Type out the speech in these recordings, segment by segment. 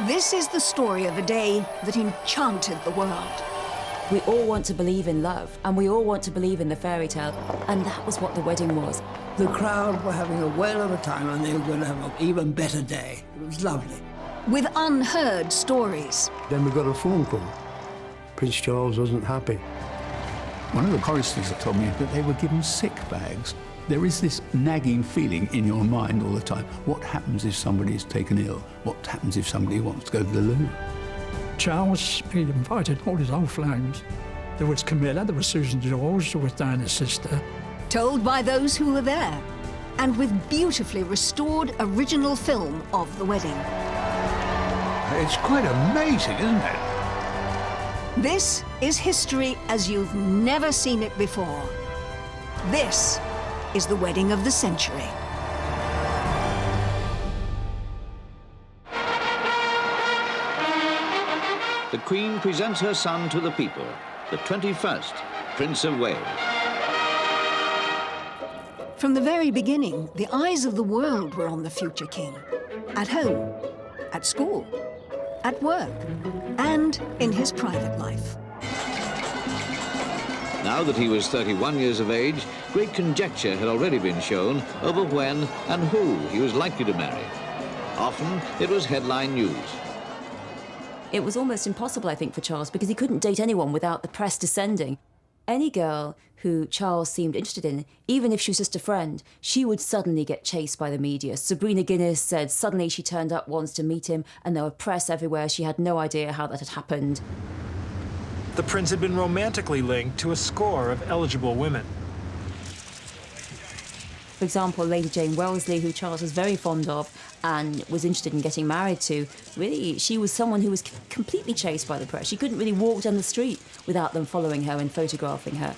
This is the story of a day that enchanted the world. We all want to believe in love, and we all want to believe in the fairy tale, and that was what the wedding was. The crowd were having a whale of a time, and they were going to have an even better day. It was lovely. With unheard stories. Then we got a phone call. Prince Charles wasn't happy. One of the choristers told me that they were given sick bags. There is this nagging feeling in your mind all the time. What happens if somebody is taken ill? What happens if somebody wants to go to the loo? Charles, he invited all his old flames. There was Camilla, there was Susan George, there was Diana's sister. Told by those who were there, and with beautifully restored original film of the wedding. It's quite amazing, isn't it? This is history as you've never seen it before. This is the wedding of the century. The Queen presents her son to the people, the 21st Prince of Wales. From the very beginning, the eyes of the world were on the future king. At home, at school, at work, and in his private life. Now that he was 31 years of age, great conjecture had already been shown over when and who he was likely to marry. Often it was headline news. It was almost impossible, I think, for Charles, because he couldn't date anyone without the press descending. Any girl who Charles seemed interested in, even if she was just a friend, she would suddenly get chased by the media. Sabrina Guinness said suddenly she turned up once to meet him, and there were press everywhere. She had no idea how that had happened. The prince had been romantically linked to a score of eligible women. For example, Lady Jane Wellesley, who Charles was very fond of and was interested in getting married to, really, she was someone who was completely chased by the press. She couldn't really walk down the street without them following her and photographing her.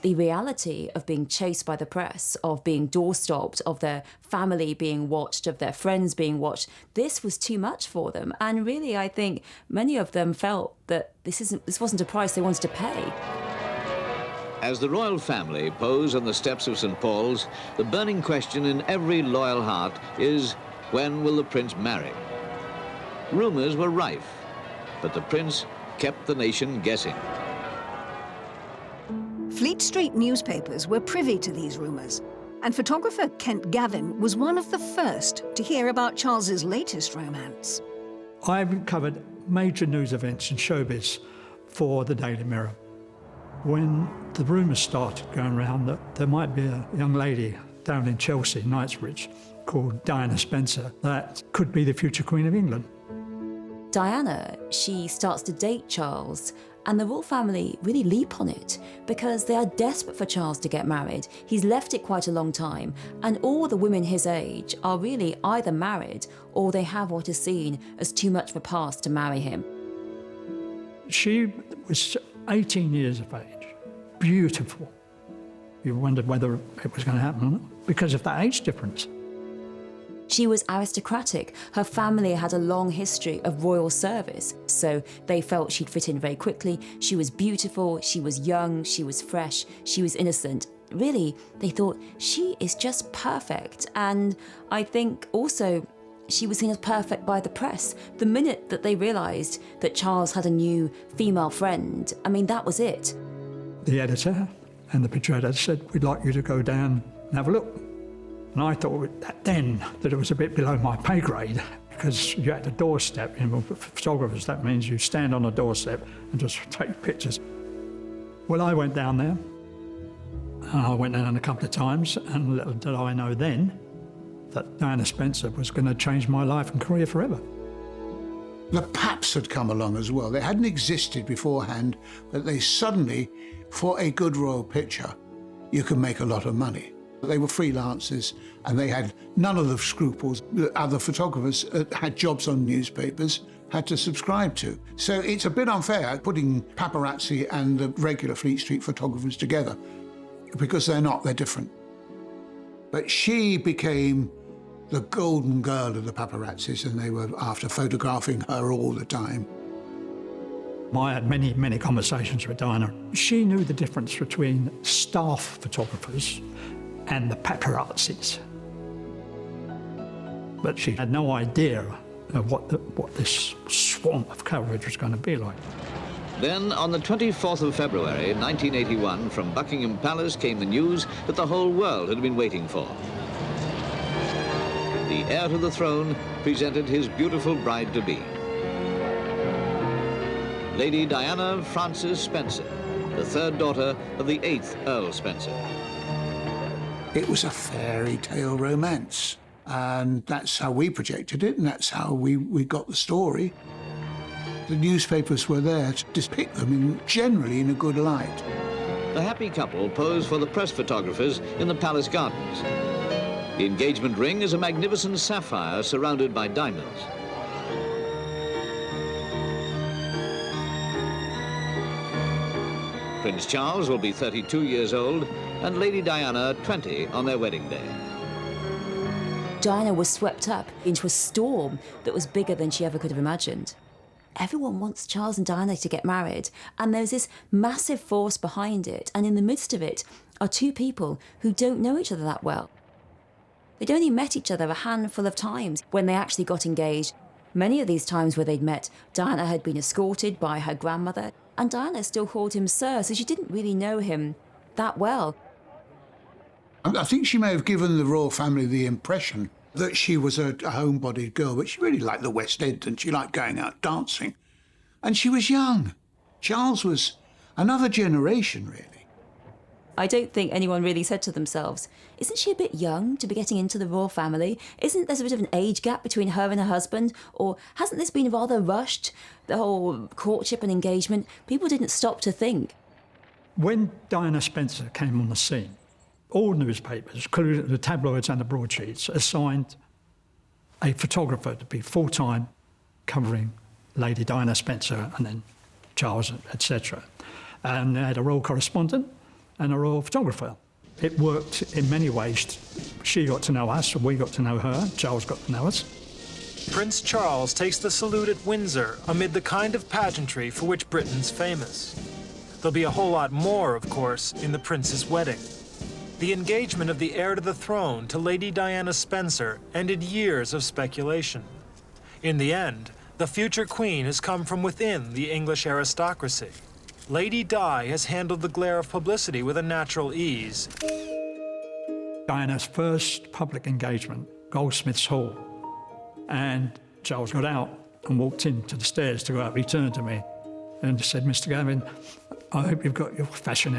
The reality of being chased by the press, of being doorstopped, of their family being watched, of their friends being watched, this was too much for them. And really, I think many of them felt that this wasn't a price they wanted to pay. As the royal family pose on the steps of St. Paul's, the burning question in every loyal heart is, when will the prince marry? Rumours were rife, but the prince kept the nation guessing. Fleet Street newspapers were privy to these rumours, and photographer Kent Gavin was one of the first to hear about Charles's latest romance. I covered major news events in showbiz for the Daily Mirror. When the rumours started going around that there might be a young lady down in Chelsea, Knightsbridge, called Diana Spencer, that could be the future Queen of England. Diana, she starts to date Charles, and the royal family really leap on it because they are desperate for Charles to get married. He's left it quite a long time, and all the women his age are really either married or they have what is seen as too much of a past to marry him. She was 18 years of age, beautiful. You wondered whether it was going to happen or not because of that age difference. She was aristocratic. Her family had a long history of royal service, so they felt she'd fit in very quickly. She was beautiful, she was young, she was fresh, she was innocent. Really, they thought, she is just perfect. And I think also she was seen as perfect by the press. The minute that they realised that Charles had a new female friend, I mean, that was it. The editor and the picture editor said, we'd like you to go down and have a look. And I thought then that it was a bit below my pay grade because you had a doorstep. You know, for photographers, that means you stand on a doorstep and just take pictures. Well, I went down there. And I went down a couple of times, and little did I know then that Diana Spencer was going to change my life and career forever. The Paps had come along as well. They hadn't existed beforehand, but they suddenly, for a good royal picture, you can make a lot of money. They were freelancers, and they had none of the scruples that other photographers had jobs on newspapers had to subscribe to. So it's a bit unfair putting paparazzi and the regular Fleet Street photographers together, because they're not, they're different. But she became the golden girl of the paparazzis, and they were after photographing her all the time. I had many, many conversations with Diana. She knew the difference between staff photographers and the paparazzis. But she had no idea what this swamp of coverage was going to be like. Then, on the 24th of February, 1981, from Buckingham Palace came the news that the whole world had been waiting for. The heir to the throne presented his beautiful bride-to-be. Lady Diana Frances Spencer, the third daughter of the 8th Earl Spencer. It was a fairy tale romance, and that's how we projected it, and that's how we got the story. The newspapers were there to depict them generally in a good light. The happy couple posed for the press photographers in the palace gardens. The engagement ring is a magnificent sapphire surrounded by diamonds. Prince Charles will be 32 years old and Lady Diana 20 on their wedding day. Diana was swept up into a storm that was bigger than she ever could have imagined. Everyone wants Charles and Diana to get married, and there's this massive force behind it, and in the midst of it are two people who don't know each other that well. They'd only met each other a handful of times when they actually got engaged. Many of these times where they'd met, Diana had been escorted by her grandmother, and Diana still called him Sir, so she didn't really know him that well. I think she may have given the royal family the impression that she was a homebodied girl, but she really liked the West End and she liked going out dancing. And she was young. Charles was another generation, really. I don't think anyone really said to themselves, isn't she a bit young to be getting into the royal family? Isn't there a bit of an age gap between her and her husband? Or hasn't this been rather rushed, the whole courtship and engagement? People didn't stop to think. When Diana Spencer came on the scene, all newspapers, including the tabloids and the broadsheets, assigned a photographer to be full-time covering Lady Diana Spencer and then Charles, etc. And they had a royal correspondent and a royal photographer. It worked in many ways. She got to know us, we got to know her, Charles got to know us. Prince Charles takes the salute at Windsor amid the kind of pageantry for which Britain's famous. There'll be a whole lot more, of course, in the prince's wedding. The engagement of the heir to the throne to Lady Diana Spencer ended years of speculation. In the end, the future queen has come from within the English aristocracy. Lady Di has handled the glare of publicity with a natural ease. Diana's first public engagement, Goldsmiths Hall, and Charles got out and walked into the stairs to go out, returned to me and said, Mr. Gavin, I hope you've got your fashion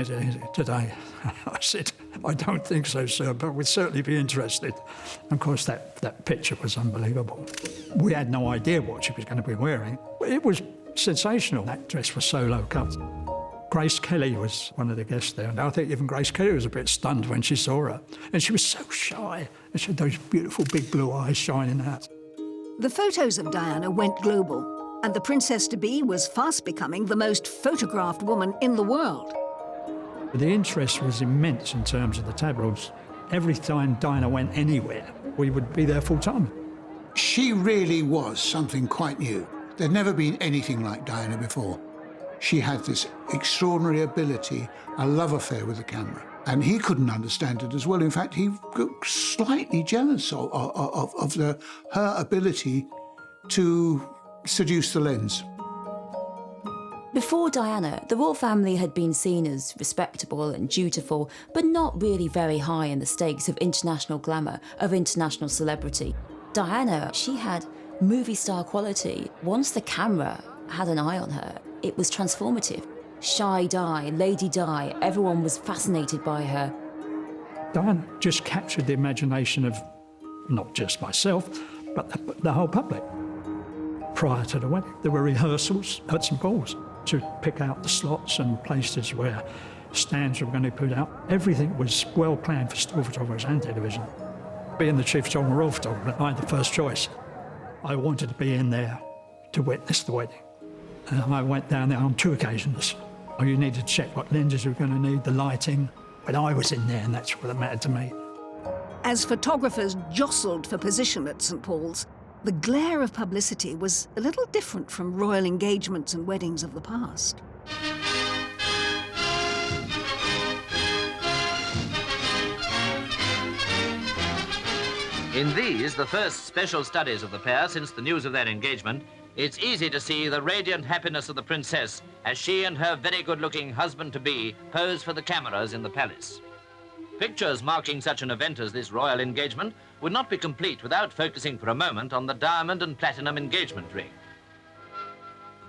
today. I said, I don't think so, sir, but we'd certainly be interested. And of course, that picture was unbelievable. We had no idea what she was going to be wearing. It was sensational. That dress was so low cut. Grace Kelly was one of the guests there. And I think even Grace Kelly was a bit stunned when she saw her. And she was so shy. And she had those beautiful big blue eyes shining out. The photos of Diana went global, and the princess-to-be was fast becoming the most photographed woman in the world. The interest was immense in terms of the tabloids. Every time Diana went anywhere, we would be there full time. She really was something quite new. There'd never been anything like Diana before. She had this extraordinary ability, a love affair with the camera. And he couldn't understand it as well. In fact, he got slightly jealous of her ability to seduce the lens. Before Diana, the royal family had been seen as respectable and dutiful, but not really very high in the stakes of international glamour, of international celebrity. Diana, she had movie star quality. Once the camera had an eye on her, it was transformative. Shy Di, Lady Di, everyone was fascinated by her. Diana just captured the imagination of not just myself, but the whole public. Prior to the wedding, there were rehearsals at St Paul's to pick out the slots and places where stands were going to be put out. Everything was well planned for still photographers and television. Being the chief photographer, royal photographer, I had the first choice. I wanted to be in there to witness the wedding. And I went down there on 2 occasions. You needed to check what lenses you were going to need, the lighting. But I was in there, and that's what mattered to me. As photographers jostled for position at St Paul's, the glare of publicity was a little different from royal engagements and weddings of the past. In these, the first special studies of the pair since the news of their engagement, it's easy to see the radiant happiness of the princess as she and her very good-looking husband-to-be pose for the cameras in the palace. Pictures marking such an event as this royal engagement would not be complete without focusing for a moment on the diamond and platinum engagement ring.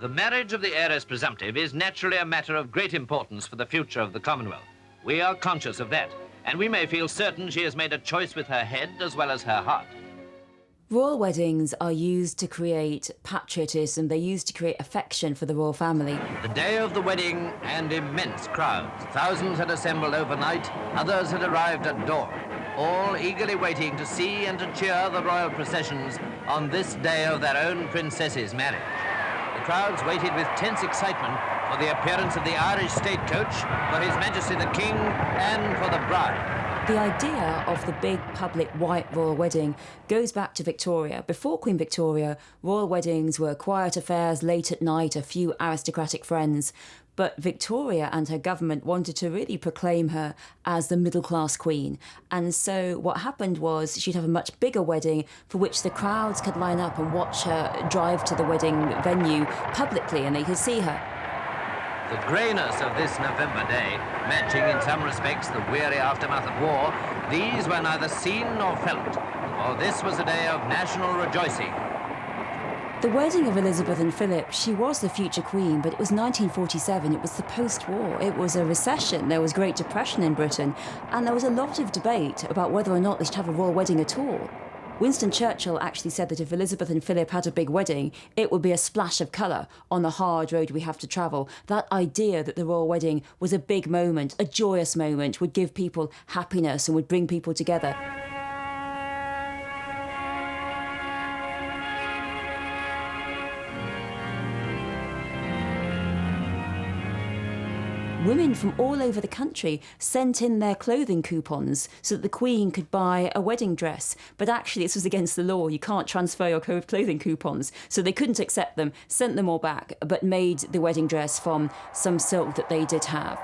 The marriage of the heiress presumptive is naturally a matter of great importance for the future of the Commonwealth. We are conscious of that, and we may feel certain she has made a choice with her head as well as her heart. Royal weddings are used to create patriotism, they're used to create affection for the royal family. The day of the wedding, and immense crowds. Thousands had assembled overnight, others had arrived at dawn, all eagerly waiting to see and to cheer the royal processions on this day of their own princess's marriage. The crowds waited with tense excitement for the appearance of the Irish stagecoach, for His Majesty the King, and for the bride. The idea of the big public white royal wedding goes back to Victoria. Before Queen Victoria, royal weddings were quiet affairs late at night, a few aristocratic friends. But Victoria and her government wanted to really proclaim her as the middle-class queen. And so what happened was she'd have a much bigger wedding for which the crowds could line up and watch her drive to the wedding venue publicly, and they could see her. The greyness of this November day, matching in some respects the weary aftermath of war, these were neither seen nor felt, for this was a day of national rejoicing. The wedding of Elizabeth and Philip, she was the future queen, but it was 1947, it was the post-war, it was a recession, there was Great Depression in Britain, and there was a lot of debate about whether or not they should have a royal wedding at all. Winston Churchill actually said that if Elizabeth and Philip had a big wedding, it would be a splash of colour on the hard road we have to travel. That idea that the royal wedding was a big moment, a joyous moment, would give people happiness and would bring people together. Women from all over the country sent in their clothing coupons so that the Queen could buy a wedding dress. But actually, this was against the law. You can't transfer your clothing coupons. So they couldn't accept them, sent them all back, but made the wedding dress from some silk that they did have.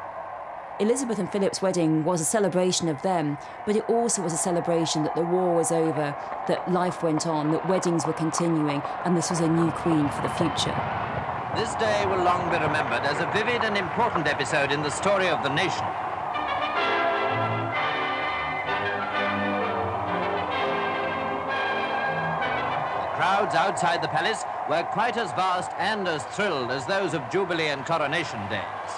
Elizabeth and Philip's wedding was a celebration of them, but it also was a celebration that the war was over, that life went on, that weddings were continuing, and this was a new queen for the future. This day will long be remembered as a vivid and important episode in the story of the nation. The crowds outside the palace were quite as vast and as thrilled as those of Jubilee and Coronation days.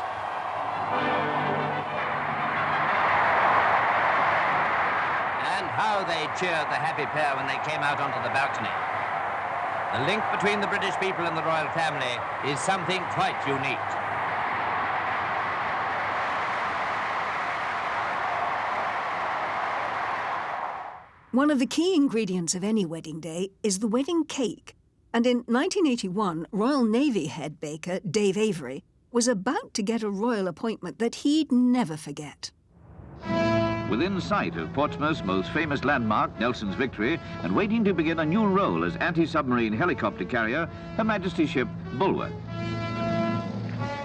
And how they cheered the happy pair when they came out onto the balcony. The link between the British people and the royal family is something quite unique. One of the key ingredients of any wedding day is the wedding cake. And in 1981, Royal Navy head baker Dave Avery was about to get a royal appointment that he'd never forget. Within sight of Portsmouth's most famous landmark, Nelson's Victory, and waiting to begin a new role as anti-submarine helicopter carrier, Her Majesty's ship Bulwark.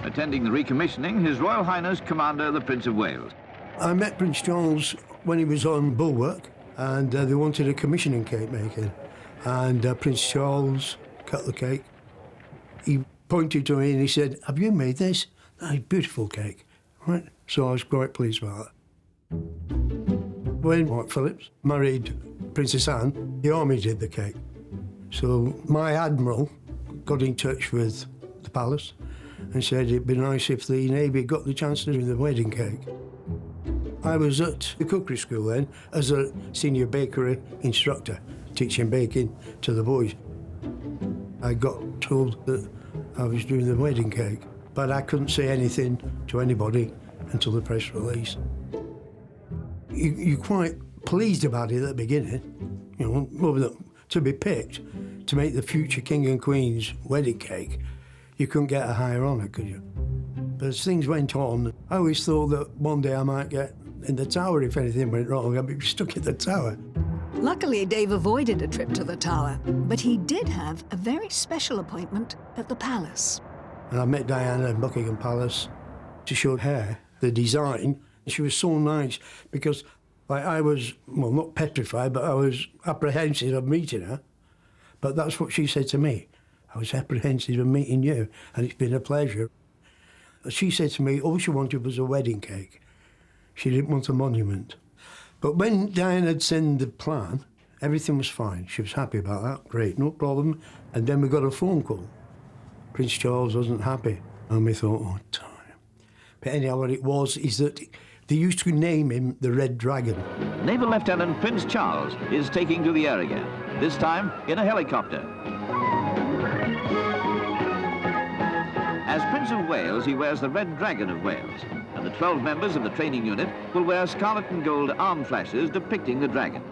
Attending the recommissioning, His Royal Highness Commander the Prince of Wales. I met Prince Charles when he was on Bulwark, and they wanted a commissioning cake making. And Prince Charles cut the cake. He pointed to me and he said, "Have you made this? That's a beautiful cake." Right? So I was quite pleased about that. When Mark Phillips married Princess Anne, the army did the cake. So my admiral got in touch with the palace and said it'd be nice if the Navy got the chance to do the wedding cake. I was at the cookery school then as a senior bakery instructor, teaching baking to the boys. I got told that I was doing the wedding cake, but I couldn't say anything to anybody until the press release. You're quite pleased about it at the beginning, you know, to be picked to make the future King and Queen's wedding cake. You couldn't get a higher honour, could you? But as things went on, I always thought that one day I might get in the Tower if anything went wrong. I'd be stuck in the Tower. Luckily, Dave avoided a trip to the Tower, but he did have a very special appointment at the palace. And I met Diana in Buckingham Palace to show her the design. She was so nice because Like I was, well, not petrified, but I was apprehensive of meeting her. But that's what she said to me. I was apprehensive of meeting you, and it's been a pleasure. She said to me, all she wanted was a wedding cake. She didn't want a monument. But when Diana had sent the plan, everything was fine. She was happy about that. Great, no problem. And then we got a phone call. Prince Charles wasn't happy. And we thought, oh, time. But anyhow, what it was is that they used to name him the Red Dragon. Naval Lieutenant Prince Charles is taking to the air again, this time in a helicopter. As Prince of Wales, he wears the Red Dragon of Wales, and the 12 members of the training unit will wear scarlet and gold arm flashes depicting the dragon.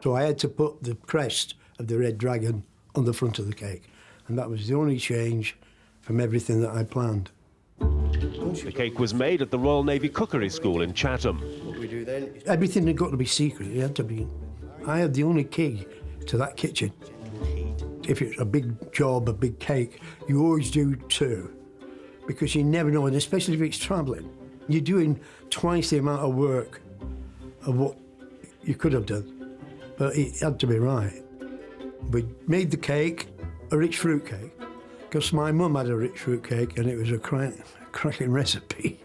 So I had to put the crest of the Red Dragon on the front of the cake, and that was the only change from everything that I planned. The cake was made at the Royal Navy Cookery School in Chatham. What we do then? Everything had got to be secret. It had to be. I had the only key to that kitchen. If it's a big job, a big cake, you always do two, because you never know, and especially if it's travelling, you're doing twice the amount of work of what you could have done. But it had to be right. We made the cake a rich fruit cake, because my mum had a rich fruit cake and it was a cracking recipe.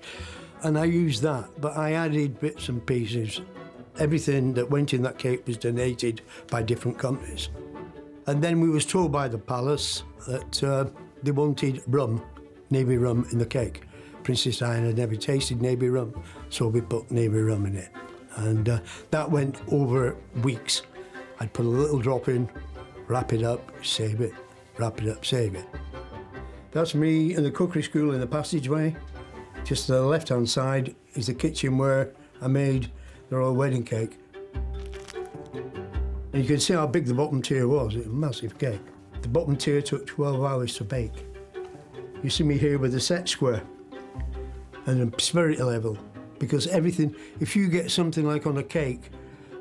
And I used that, but I added bits and pieces. Everything that went in that cake was donated by different companies. And then we was told by the palace that they wanted rum, Navy rum, in the cake. Princess Diana had never tasted Navy rum, so we put Navy rum in it. And that went over weeks. I'd put a little drop in, wrap it up, save it, wrap it up, save it. That's me in the cookery school in the passageway. Just to the left-hand side is the kitchen where I made the royal wedding cake. And you can see how big the bottom tier was. It was a massive cake. The bottom tier took 12 hours to bake. You see me here with a set square and a spirit level, because everything, if you get something like on a cake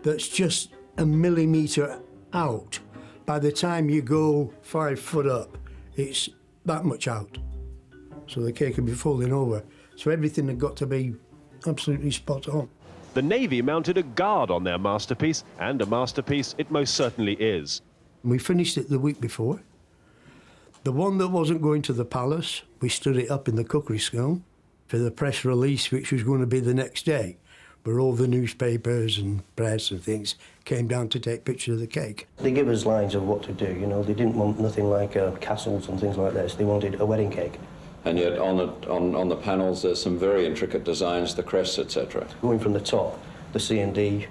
that's just a millimetre out, by the time you go 5 foot up, it's that much out. So the cake would be falling over. So everything had got to be absolutely spot on. The Navy mounted a guard on their masterpiece, and a masterpiece it most certainly is. We finished it the week before. The one that wasn't going to the palace, we stood it up in the cookery school for the press release, which was going to be the next day, where all the newspapers and press and things came down to take pictures of the cake. They give us lines of what to do, you know. They didn't want nothing like castles and things like this. They wanted a wedding cake. And yet on the panels there's some very intricate designs, the crests, etc. Going from the top, the C&D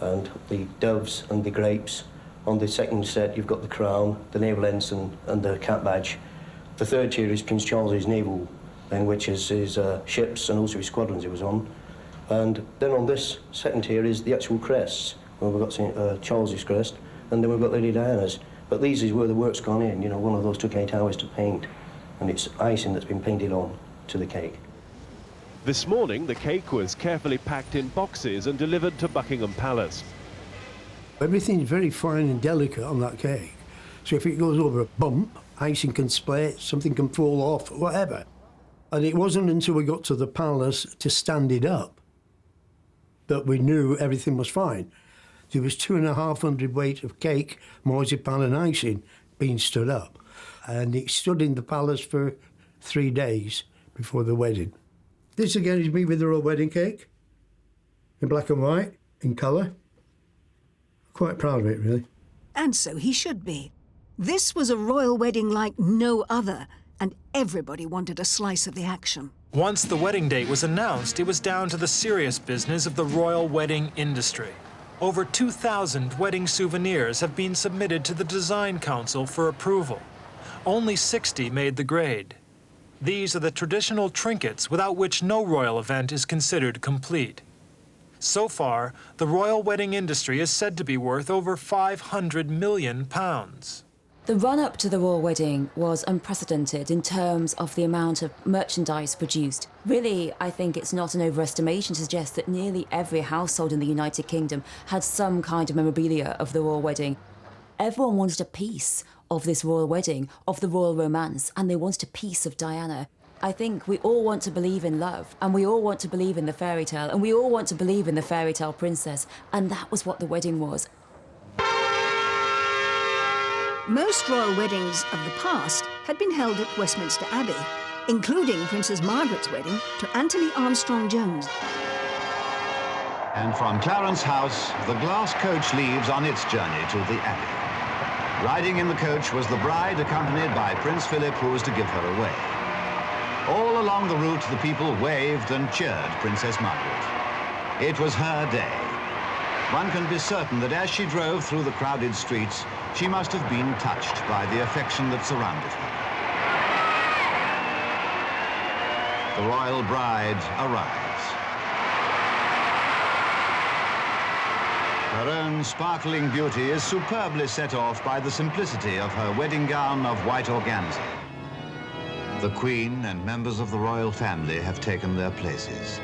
and the doves and the grapes. On the second set you've got the crown, the naval ensign and the cap badge. The third tier is Prince Charles's naval thing, which is his ships and also his squadrons he was on. And then on this second tier is the actual crests. Well, we've got St. Charles's crest, and then we've got Lady Diana's. But these is where the work's gone in. You know, one of those took 8 hours to paint, and it's icing that's been painted on to the cake. This morning, the cake was carefully packed in boxes and delivered to Buckingham Palace. Everything's very fine and delicate on that cake. So if it goes over a bump, icing can split, something can fall off, whatever. And it wasn't until we got to the palace to stand it up that we knew everything was fine. There was 2,500 weight of cake, marzipan and icing being stood up. And it stood in the palace for 3 days before the wedding. This again is me with the royal wedding cake, in black and white, in colour. Quite proud of it, really. And so he should be. This was a royal wedding like no other, and everybody wanted a slice of the action. Once the wedding date was announced, it was down to the serious business of the royal wedding industry. Over 2,000 wedding souvenirs have been submitted to the Design Council for approval. Only 60 made the grade. These are the traditional trinkets without which no royal event is considered complete. So far, the royal wedding industry is said to be worth over £500 million. The run-up to the royal wedding was unprecedented in terms of the amount of merchandise produced. Really, I think it's not an overestimation to suggest that nearly every household in the United Kingdom had some kind of memorabilia of the royal wedding. Everyone wanted a piece of this royal wedding, of the royal romance, and they wanted a piece of Diana. I think we all want to believe in love, and we all want to believe in the fairy tale, and we all want to believe in the fairy tale princess, and that was what the wedding was. Most royal weddings of the past had been held at Westminster Abbey, including Princess Margaret's wedding to Anthony Armstrong-Jones. And from Clarence House, the glass coach leaves on its journey to the Abbey. Riding in the coach was the bride, accompanied by Prince Philip, who was to give her away. All along the route, the people waved and cheered Princess Margaret. It was her day. One can be certain that as she drove through the crowded streets, she must have been touched by the affection that surrounded her. The royal bride arrives. Her own sparkling beauty is superbly set off by the simplicity of her wedding gown of white organza. The Queen and members of the royal family have taken their places.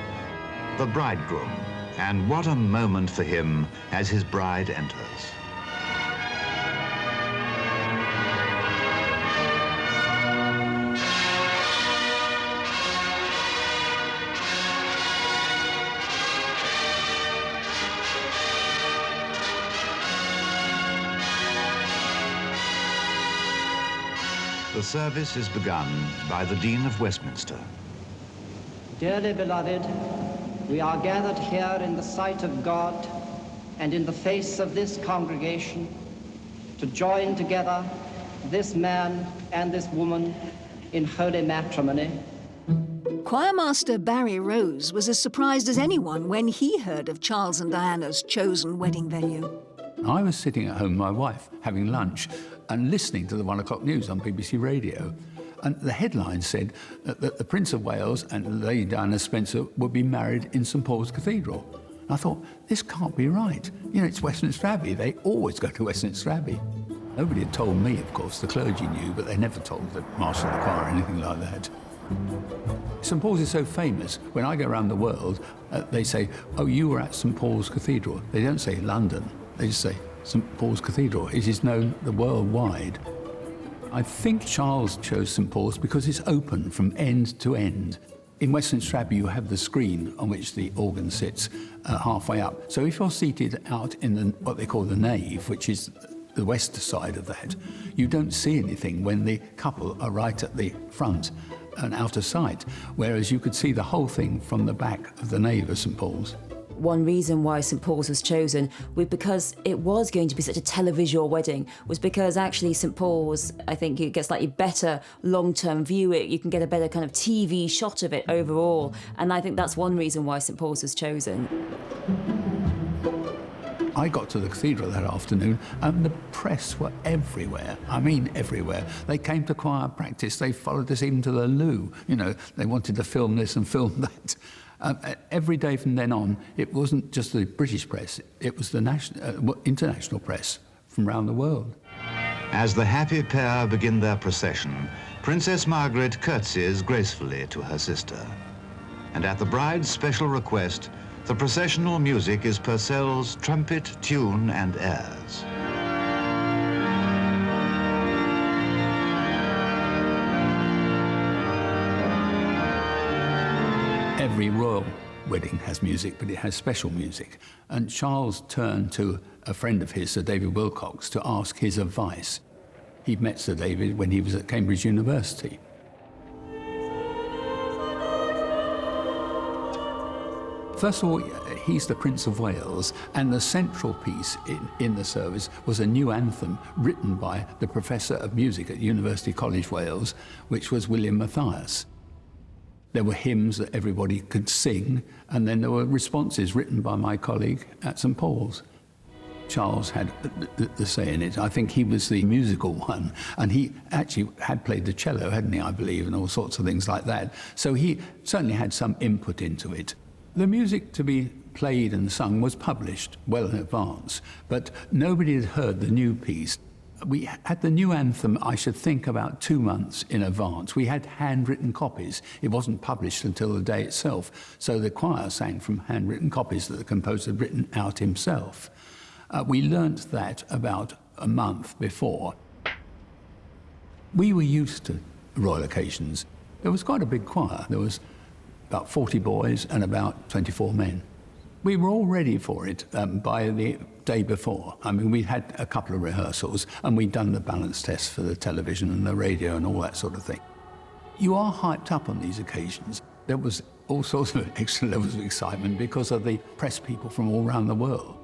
The bridegroom, and what a moment for him as his bride enters. The service is begun by the Dean of Westminster. Dearly beloved, we are gathered here in the sight of God and in the face of this congregation to join together this man and this woman in holy matrimony. Choirmaster Barry Rose was as surprised as anyone when he heard of Charles and Diana's chosen wedding venue. I was sitting at home with my wife, having lunch, and listening to the 1 o'clock news on BBC Radio. And the headline said that the Prince of Wales and Lady Diana Spencer would be married in St Paul's Cathedral. And I thought, this can't be right. You know, it's Westminster Abbey. They always go to Westminster Abbey. Nobody had told me, of course, the clergy knew, but they never told the Marshal of the Choir or anything like that. St Paul's is so famous, when I go around the world, they say, oh, you were at St Paul's Cathedral. They don't say London, they just say St Paul's Cathedral. It is known the worldwide. I think Charles chose St Paul's because it's open from end to end. In Westminster Abbey, you have the screen on which the organ sits halfway up. So if you're seated out in what they call the nave, which is the west side of that, you don't see anything when the couple are right at the front and out of sight, whereas you could see the whole thing from the back of the nave of St Paul's. One reason why St Paul's was chosen was because it was going to be such a televisual wedding, was because actually St Paul's, I think you get slightly better long-term view. You can get a better kind of TV shot of it overall, and I think that's one reason why St Paul's was chosen. I got to the cathedral that afternoon and the press were everywhere. I mean everywhere. They came to choir practice, they followed us even to the loo. You know, they wanted to film this and film that. Every day from then on, it wasn't just the British press, it was the international press from around the world. As the happy pair begin their procession, Princess Margaret curtsies gracefully to her sister. And at the bride's special request, the processional music is Purcell's Trumpet, Tune and Airs. Every royal wedding has music, but it has special music. And Charles turned to a friend of his, Sir David Wilcox, to ask his advice. He'd met Sir David when he was at Cambridge University. First of all, he's the Prince of Wales, and the central piece in the service was a new anthem written by the Professor of Music at University College Wales, which was William Matthias. There were hymns that everybody could sing, and then there were responses written by my colleague at St Paul's. Charles had the say in it. I think he was the musical one, and he actually had played the cello, hadn't he, I believe, and all sorts of things like that. So he certainly had some input into it. The music to be played and sung was published well in advance, but nobody had heard the new piece. We had the new anthem, I should think, about 2 months in advance. We had handwritten copies. It wasn't published until the day itself, so the choir sang from handwritten copies that the composer had written out himself. We learnt that about a month before. We were used to royal occasions. There was quite a big choir. There was about 40 boys and about 24 men. We were all ready for it by the day before. I mean, we had a couple of rehearsals and we'd done the balance test for the television and the radio and all that sort of thing. You are hyped up on these occasions. There was all sorts of extra levels of excitement because of the press people from all around the world.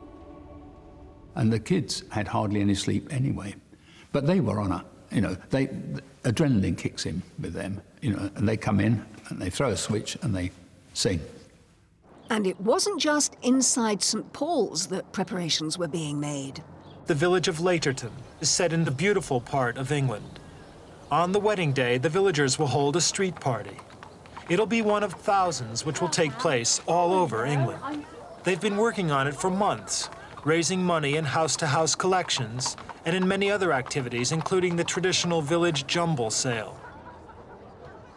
And the kids had hardly any sleep anyway. But they were on adrenaline kicks in with them, and they come in and they throw a switch and they sing. And it wasn't just inside St. Paul's that preparations were being made. The village of Laterton is set in the beautiful part of England. On the wedding day, the villagers will hold a street party. It'll be one of thousands which will take place all over England. They've been working on it for months, raising money in house-to-house collections and in many other activities, including the traditional village jumble sale.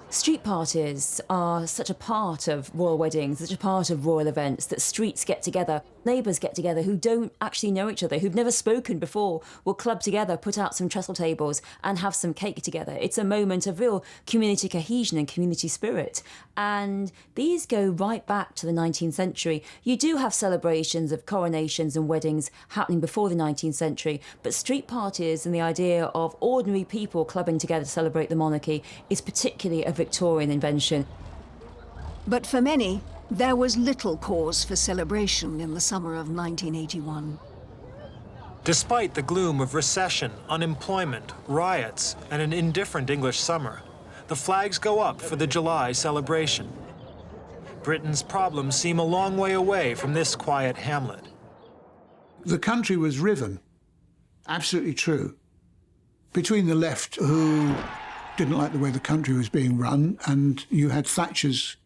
Street parties are such a part of royal weddings, such a part of royal events, that streets get together, neighbours get together who don't actually know each other, who've never spoken before, will club together, put out some trestle tables and have some cake together. It's a moment of real community cohesion and community spirit. And these go right back to the 19th century. You do have celebrations of coronations and weddings happening before the 19th century, but street parties and the idea of ordinary people clubbing together to celebrate the monarchy is particularly a Victorian invention. But for many, there was little cause for celebration in the summer of 1981. Despite the gloom of recession, unemployment, riots, and an indifferent English summer, the flags go up for the July celebration. Britain's problems seem a long way away from this quiet hamlet. The country was riven, absolutely true, between the left, who didn't like the way the country was being run, and you had Thatcher's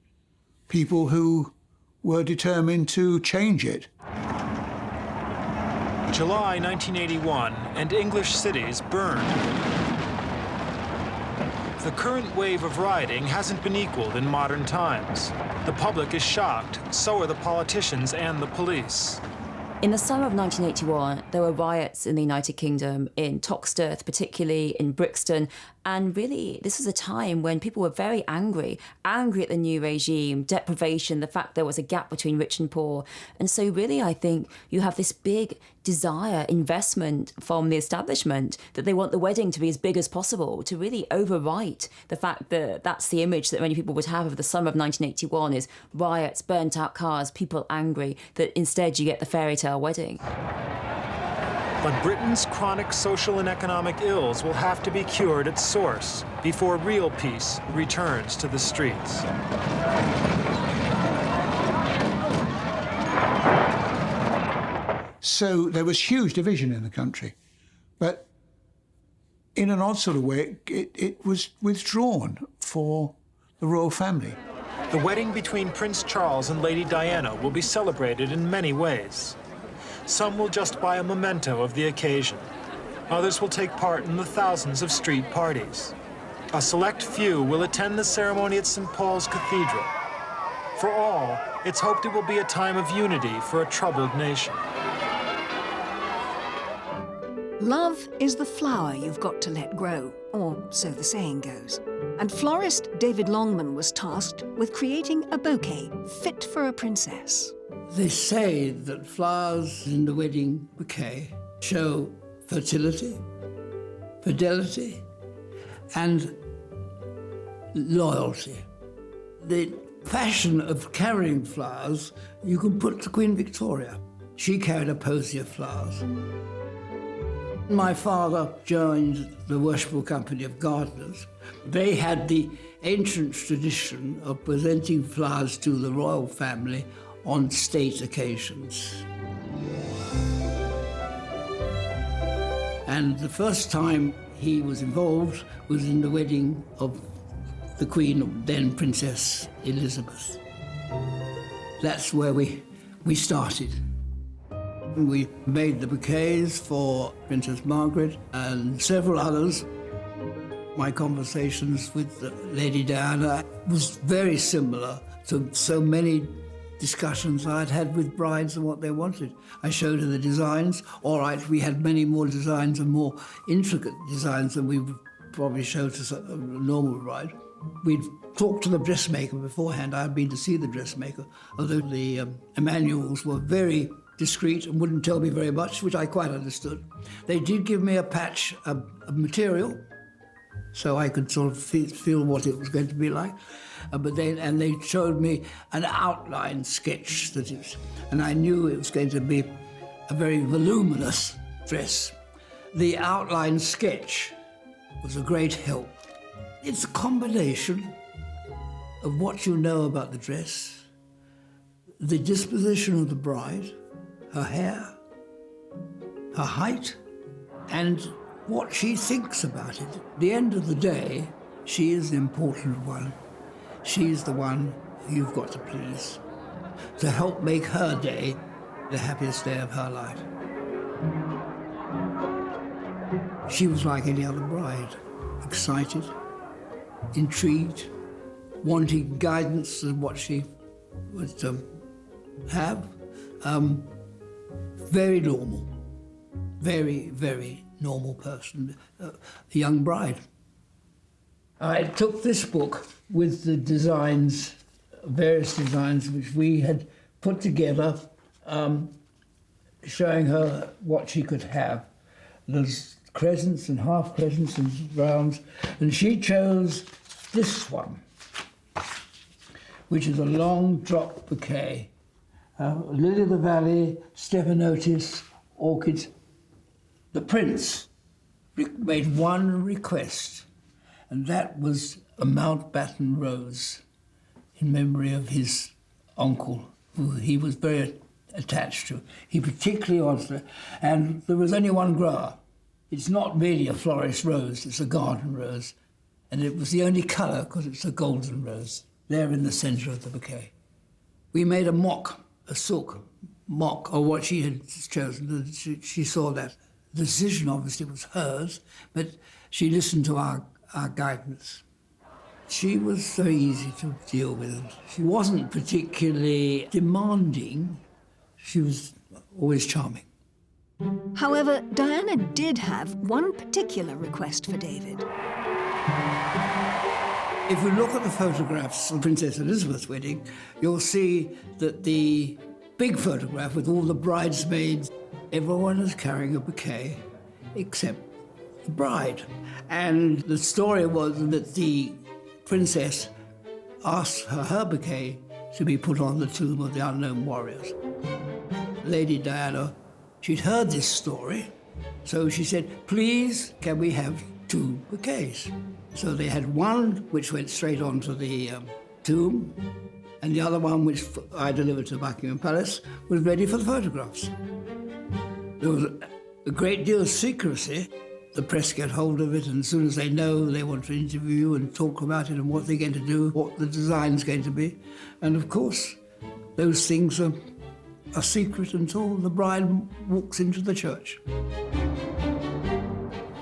people who were determined to change it. July 1981, and English cities burned. The current wave of rioting hasn't been equaled in modern times. The public is shocked, so are the politicians and the police. In the summer of 1981, there were riots in the United Kingdom, in Toxteth, particularly in Brixton, and really this was a time when people were very angry at the new regime, deprivation, the fact there was a gap between rich and poor. And so really I think you have this big desire, investment from the establishment that they want the wedding to be as big as possible, to really overwrite the fact that that's the image that many people would have of the summer of 1981 is riots, burnt out cars, people angry, that instead you get the fairy tale wedding. But Britain's chronic social and economic ills will have to be cured at source before real peace returns to the streets. So there was huge division in the country, but in an odd sort of way, it was withdrawn for the royal family. The wedding between Prince Charles and Lady Diana will be celebrated in many ways. Some will just buy a memento of the occasion. Others will take part in the thousands of street parties. A select few will attend the ceremony at St. Paul's Cathedral. For all, it's hoped it will be a time of unity for a troubled nation. Love is the flower you've got to let grow, or so the saying goes. And florist David Longman was tasked with creating a bouquet fit for a princess. They say that flowers in the wedding bouquet show fertility, fidelity, and loyalty. The fashion of carrying flowers, you can put to Queen Victoria. She carried a posy of flowers. My father joined the Worshipful Company of Gardeners. They had the ancient tradition of presenting flowers to the royal family on state occasions. And the first time he was involved was in the wedding of the Queen, then Princess Elizabeth. That's where we started. We made the bouquets for Princess Margaret and several others. My conversations with Lady Diana was very similar to so many discussions I'd had with brides and what they wanted. I showed her the designs. All right, we had many more designs and more intricate designs than we probably show to a normal bride. We'd talked to the dressmaker beforehand. I'd been to see the dressmaker, although the Emmanuels were very discreet and wouldn't tell me very much, which I quite understood. They did give me a patch of material, so I could sort of feel what it was going to be like. But they showed me an outline sketch and I knew it was going to be a very voluminous dress. The outline sketch was a great help. It's a combination of what you know about the dress, the disposition of the bride, her hair, her height, and what she thinks about it. At the end of the day, she is the important one. She's the one you've got to please, to help make her day the happiest day of her life. She was like any other bride, excited, intrigued, wanting guidance of what she would have. Very normal, very, very normal person, a young bride. I took this book with the designs, various designs which we had put together, showing her what she could have. There's crescents and half crescents and rounds, and she chose this one, which is a long drop bouquet. Lily of the Valley, Stephanotis, orchids. The prince made one request, and that was a Mountbatten rose in memory of his uncle, who he was very attached to. He particularly wanted it, and there was only one grower. It's not really a florist rose, it's a garden rose, and it was the only colour because it's a golden rose, there in the centre of the bouquet. We made a silk mock of what she had chosen. She saw that. The decision obviously was hers, but she listened to our guidance. She was very easy to deal with. She wasn't particularly demanding. She was always charming. However, Diana did have one particular request for David. If you look at the photographs of Princess Elizabeth's wedding, you'll see that the big photograph with all the bridesmaids, everyone is carrying a bouquet except the bride. And the story was that the princess asked her bouquet to be put on the tomb of the unknown warriors. Lady Diana, she'd heard this story, so she said, please, can we have 2 bouquets? So they had one which went straight onto the tomb, and the other one, which I delivered to Buckingham Palace, was ready for the photographs. There was a great deal of secrecy. The press get hold of it, and as soon as they know, they want to interview and talk about it and what they're going to do, what the design's going to be. And of course, those things are secret until the bride walks into the church.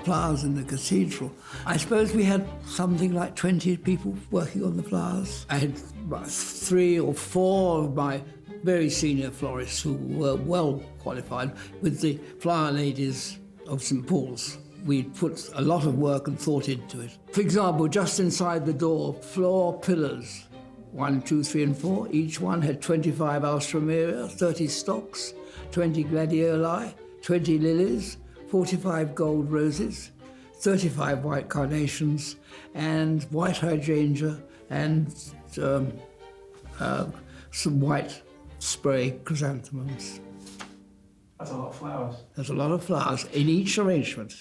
Flowers in the cathedral. I suppose we had something like 20 people working on the flowers. I had 3 or 4 of my very senior florists who were well qualified with the flower ladies of St. Paul's. We put a lot of work and thought into it. For example, just inside the door, floor pillars, 1, 2, 3, and 4. Each one had 25 alstroemeria, 30 stocks, 20 gladioli, 20 lilies, 45 gold roses, 35 white carnations, and white hydrangea, and some white spray chrysanthemums. That's a lot of flowers. There's a lot of flowers in each arrangement.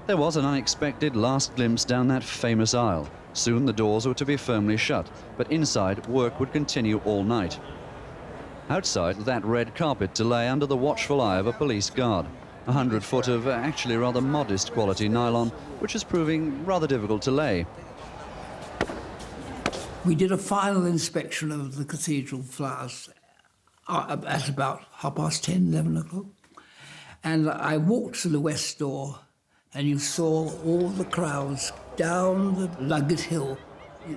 There was an unexpected last glimpse down that famous aisle. Soon the doors were to be firmly shut, but inside work would continue all night. Outside, that red carpet to lay under the watchful eye of a police guard. 100 foot of actually rather modest quality nylon, which is proving rather difficult to lay. We did a final inspection of the cathedral flowers at about 10:30, 11 o'clock. And I walked to the west door, and you saw all the crowds down the Ludgate Hill.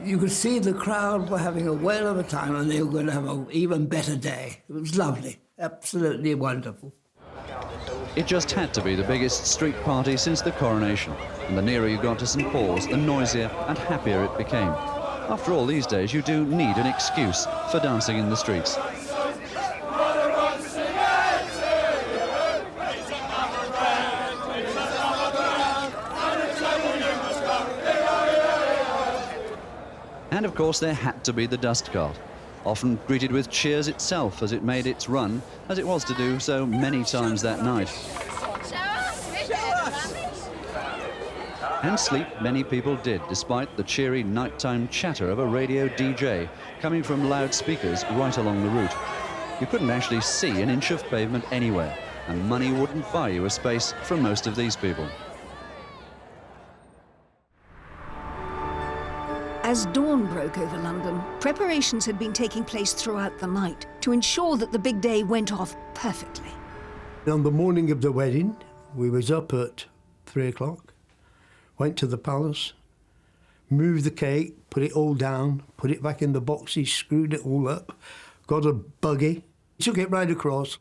You could see the crowd were having a whale of a time, and they were going to have an even better day. It was lovely, absolutely wonderful. It just had to be the biggest street party since the coronation, and the nearer you got to St Paul's, the noisier and happier it became. After all, these days you do need an excuse for dancing in the streets. And of course there had to be the dust cart, often greeted with cheers itself as it made its run, as it was to do so many times that night. And sleep many people did, despite the cheery nighttime chatter of a radio DJ coming from loudspeakers right along the route. You couldn't actually see an inch of pavement anywhere, and money wouldn't buy you a space from most of these people. As dawn broke over London, preparations had been taking place throughout the night to ensure that the big day went off perfectly. On the morning of the wedding, we was up at 3 o'clock, went to the palace, moved the cake, put it all down, put it back in the boxes, screwed it all up, got a buggy, took it right across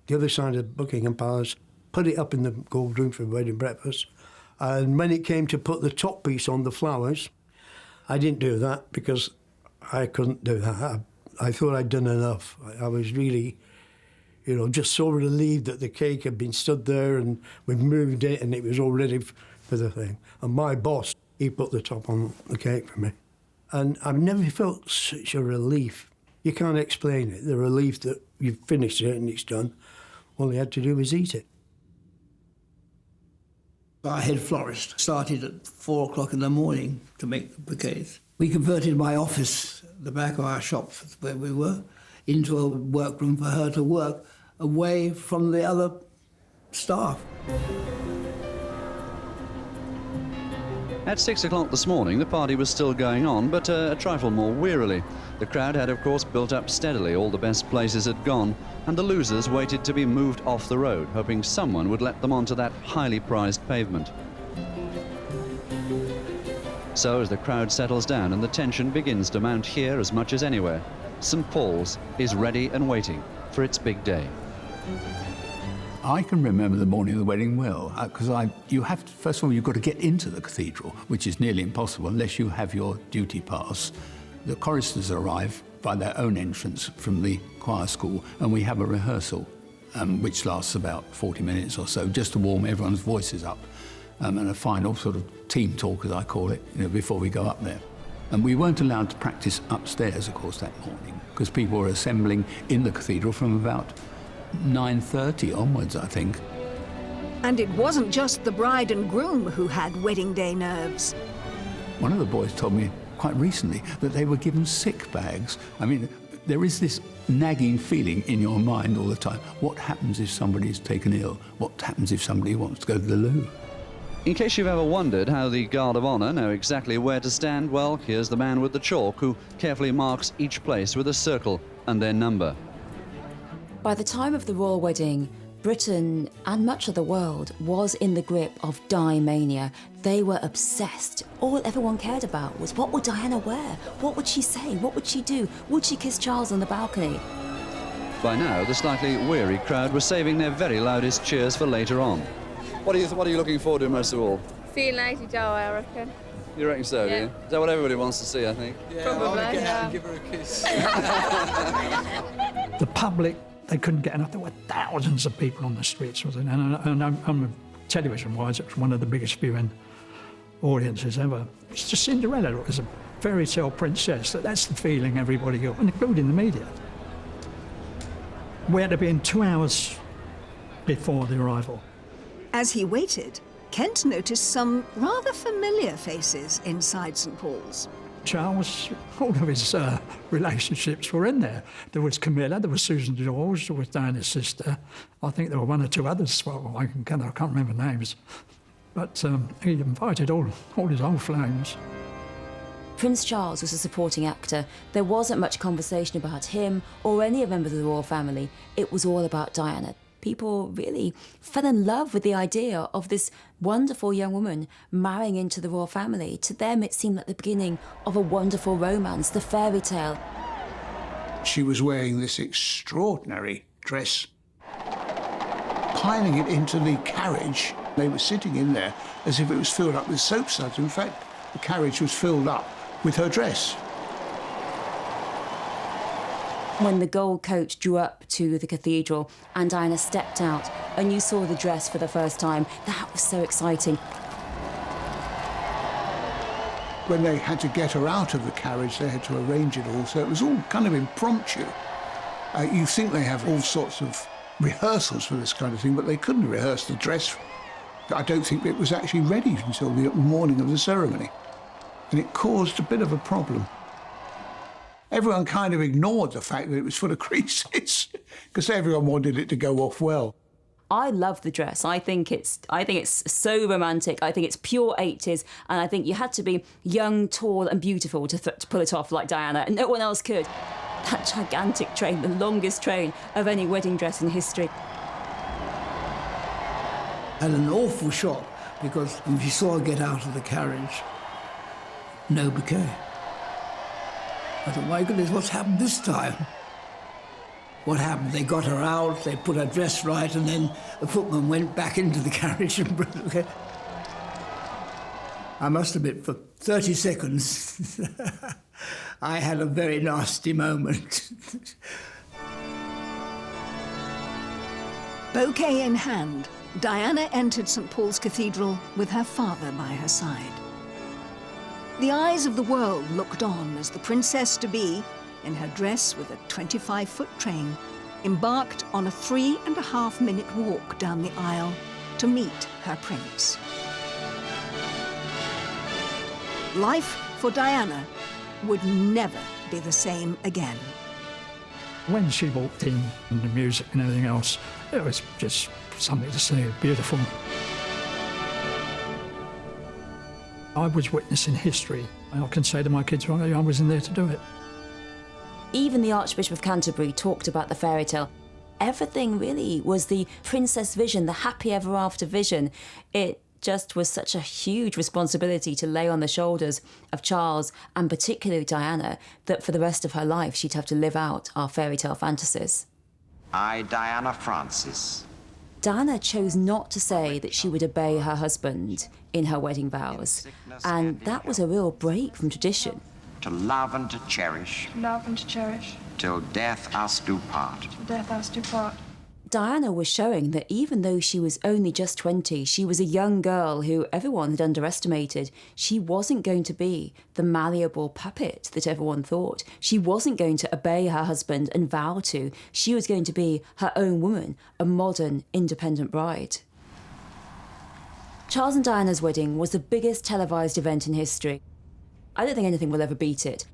the other side of Buckingham Palace, put it up in the gold room for wedding breakfast, and when it came to put the top piece on the flowers, I didn't do that because I couldn't do that. I thought I'd done enough. I was really, just so relieved that the cake had been stood there and we'd moved it and it was all ready for the thing. And my boss, he put the top on the cake for me. And I've never felt such a relief. You can't explain it, the relief that you've finished it and it's done. All you had to do was eat it. Our head florist started at 4 o'clock in the morning to make the bouquets. We converted my office, the back of our shop where we were, into a workroom for her to work away from the other staff. At 6 o'clock this morning, the party was still going on, but a trifle more wearily. The crowd had, of course, built up steadily. All the best places had gone, and the losers waited to be moved off the road, hoping someone would let them onto that highly prized pavement. So, as the crowd settles down and the tension begins to mount here as much as anywhere, St Paul's is ready and waiting for its big day. I can remember the morning of the wedding well, because first of all, you've got to get into the cathedral, which is nearly impossible unless you have your duty pass. The choristers arrive by their own entrance from the choir school, and we have a rehearsal, which lasts about 40 minutes or so, just to warm everyone's voices up, and a final sort of team talk, as I call it, before we go up there. And we weren't allowed to practice upstairs, of course, that morning, because people were assembling in the cathedral from about 9:30 onwards, I think. And it wasn't just the bride and groom who had wedding day nerves. One of the boys told me quite recently that they were given sick bags. I mean, there is this nagging feeling in your mind all the time. What happens if somebody's taken ill? What happens if somebody wants to go to the loo? In case you've ever wondered how the Guard of Honour know exactly where to stand, well, here's the man with the chalk who carefully marks each place with a circle and their number. By the time of the royal wedding, Britain and much of the world was in the grip of dye mania. They were obsessed. All everyone cared about was, what would Diana wear? What would she say? What would she do? Would she kiss Charles on the balcony? By now, the slightly weary crowd were saving their very loudest cheers for later on. What are you looking forward to most of all? Seeing Lady Di, I reckon. You reckon so, Yeah. do you? Is that what everybody wants to see, I think? Yeah, probably. I want to get out and give her a kiss. The public, they couldn't get enough. There were thousands of people on the streets, wasn't there? And television-wise, it was one of the biggest viewing audiences ever. It's just Cinderella as a fairy tale princess. That's the feeling everybody got, including the media. We had to be in 2 hours before the arrival. As he waited, Kent noticed some rather familiar faces inside St Paul's. Charles, all of his relationships were in there. There was Camilla, there was Susan George, there was Diana's sister. I think there were one or two others, well, I can't remember names. But he invited all his old flames. Prince Charles was a supporting actor. There wasn't much conversation about him or any of members of the royal family. It was all about Diana. People really fell in love with the idea of this wonderful young woman marrying into the royal family. To them, it seemed like the beginning of a wonderful romance, the fairy tale. She was wearing this extraordinary dress. piling it into the carriage. They were sitting in there as if it was filled up with soap suds. In fact, the carriage was filled up with her dress. When the gold coach drew up to the cathedral and Diana stepped out and you saw the dress for the first time, that was so exciting. When they had to get her out of the carriage, they had to arrange it all, so it was all kind of impromptu. You think they have all sorts of rehearsals for this kind of thing, but they couldn't rehearse the dress. I don't think it was actually ready until the morning of the ceremony, and it caused a bit of a problem. Everyone kind of ignored the fact that it was full of creases because everyone wanted it to go off well. I love the dress. I think it's so romantic. I think it's pure 80s, and I think you had to be young, tall and beautiful to pull it off like Diana, and no one else could. That gigantic train, the longest train of any wedding dress in history. Had an awful shock because when she saw her get out of the carriage, no bouquet. I thought, my goodness, what's happened this time? What happened? They got her out, they put her dress right, and then the footman went back into the carriage and brought the bouquet. I must admit, for 30 seconds, I had a very nasty moment. Bouquet in hand, Diana entered St. Paul's Cathedral with her father by her side. The eyes of the world looked on as the princess-to-be, in her dress with a 25-foot train, embarked on a 3.5-minute walk down the aisle to meet her prince. Life for Diana would never be the same again. When she walked in, and the music and everything else, it was just something to see, beautiful. I was witnessing history. I can say to my kids, well, I wasn't there to do it. Even the Archbishop of Canterbury talked about the fairy tale. Everything really was the princess vision, the happy ever after vision. It just was such a huge responsibility to lay on the shoulders of Charles, and particularly Diana, that for the rest of her life she'd have to live out our fairy tale fantasies. I, Diana Francis. Diana chose not to say that she would obey her husband in her wedding vows, and that was a real break from tradition. To love and to cherish. To love and to cherish. Till death us do part. Till death us do part. Diana was showing that even though she was only just 20, she was a young girl who everyone had underestimated. She wasn't going to be the malleable puppet that everyone thought. She wasn't going to obey her husband and vow to. She was going to be her own woman, a modern, independent bride. Charles and Diana's wedding was the biggest televised event in history. I don't think anything will ever beat it.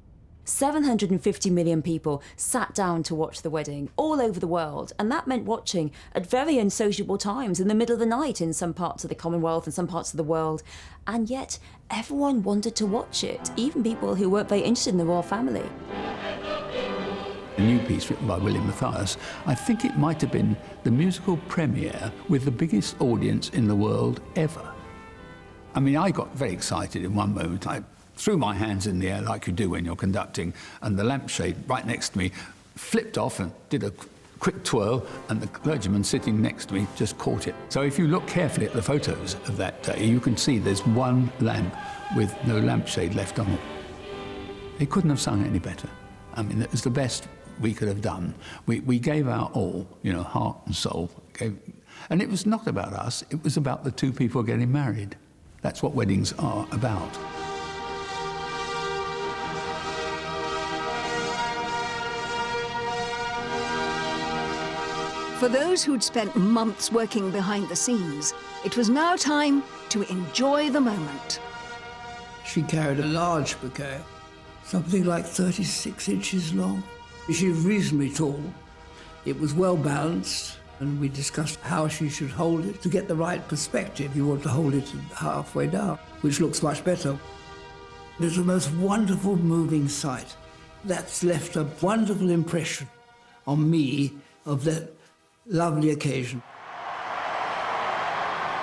750 million people sat down to watch the wedding all over the world, and that meant watching at very unsociable times in the middle of the night in some parts of the Commonwealth and some parts of the world. And yet, everyone wanted to watch it, even people who weren't very interested in the royal family. A new piece written by William Matthias, I think it might have been the musical premiere with the biggest audience in the world ever. I mean, I got very excited in one moment. I threw my hands in the air like you do when you're conducting, and the lampshade right next to me flipped off and did a quick twirl, and the clergyman sitting next to me just caught it. So if you look carefully at the photos of that day, you can see there's one lamp with no lampshade left on it. They couldn't have sung any better. I mean, it was the best we could have done. We gave our all, you know, heart and soul. And it was not about us, it was about the two people getting married. That's what weddings are about. For those who'd spent months working behind the scenes, it was now time to enjoy the moment. She carried a large bouquet, something like 36 inches long. She was reasonably tall. It was well balanced, and we discussed how she should hold it to get the right perspective. You want to hold it halfway down, which looks much better. It was the most wonderful, moving sight. That's left a wonderful impression on me of that lovely occasion.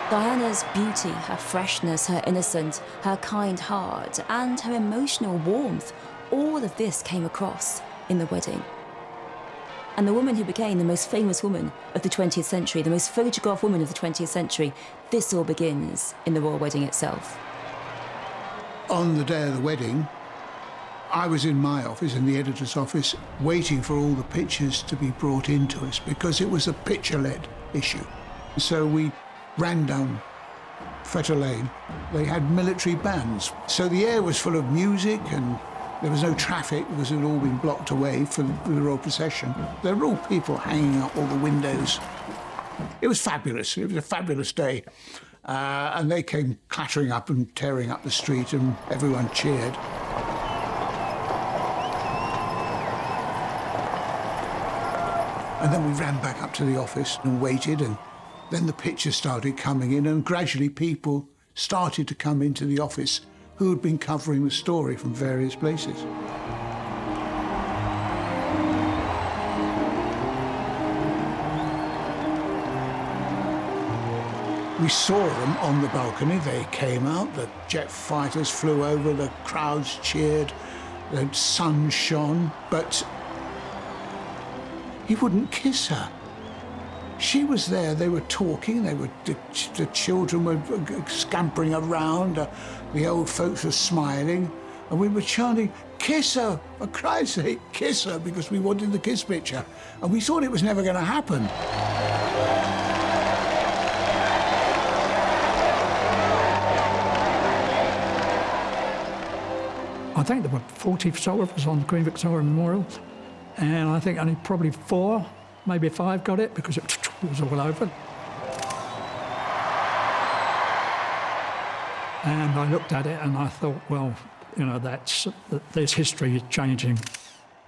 Diana's beauty, her freshness, her innocence, her kind heart, and her emotional warmth, all of this came across in the wedding. and the woman who became the most famous woman of the 20th century, the most photographed woman of the 20th century. This all begins in the royal wedding itself. On the day of the wedding, I was in my office, in the editor's office, waiting for all the pictures to be brought into us because it was a picture-led issue. So we ran down Fetter Lane. They had military bands. So the air was full of music and there was no traffic because it had all been blocked away for the royal procession. There were all people hanging up all the windows. It was fabulous. It was a fabulous day. And they came clattering up and tearing up the street and everyone cheered. And then we ran back up to the office and waited, and then the pictures started coming in, and gradually people started to come into the office who had been covering the story from various places. We saw them on the balcony. They came out, the jet fighters flew over, the crowds cheered, the sun shone, but he wouldn't kiss her. She was there, they were talking, the children were scampering around, the old folks were smiling, and we were chanting, "Kiss her, for Christ's sake, kiss her," because we wanted the kiss picture. And we thought it was never going to happen. I think there were 40 photographers on the Queen Victoria Memorial, and I think only probably 4, maybe 5 got it because it was all over. And I looked at it and I thought, well, you know, there's history changing.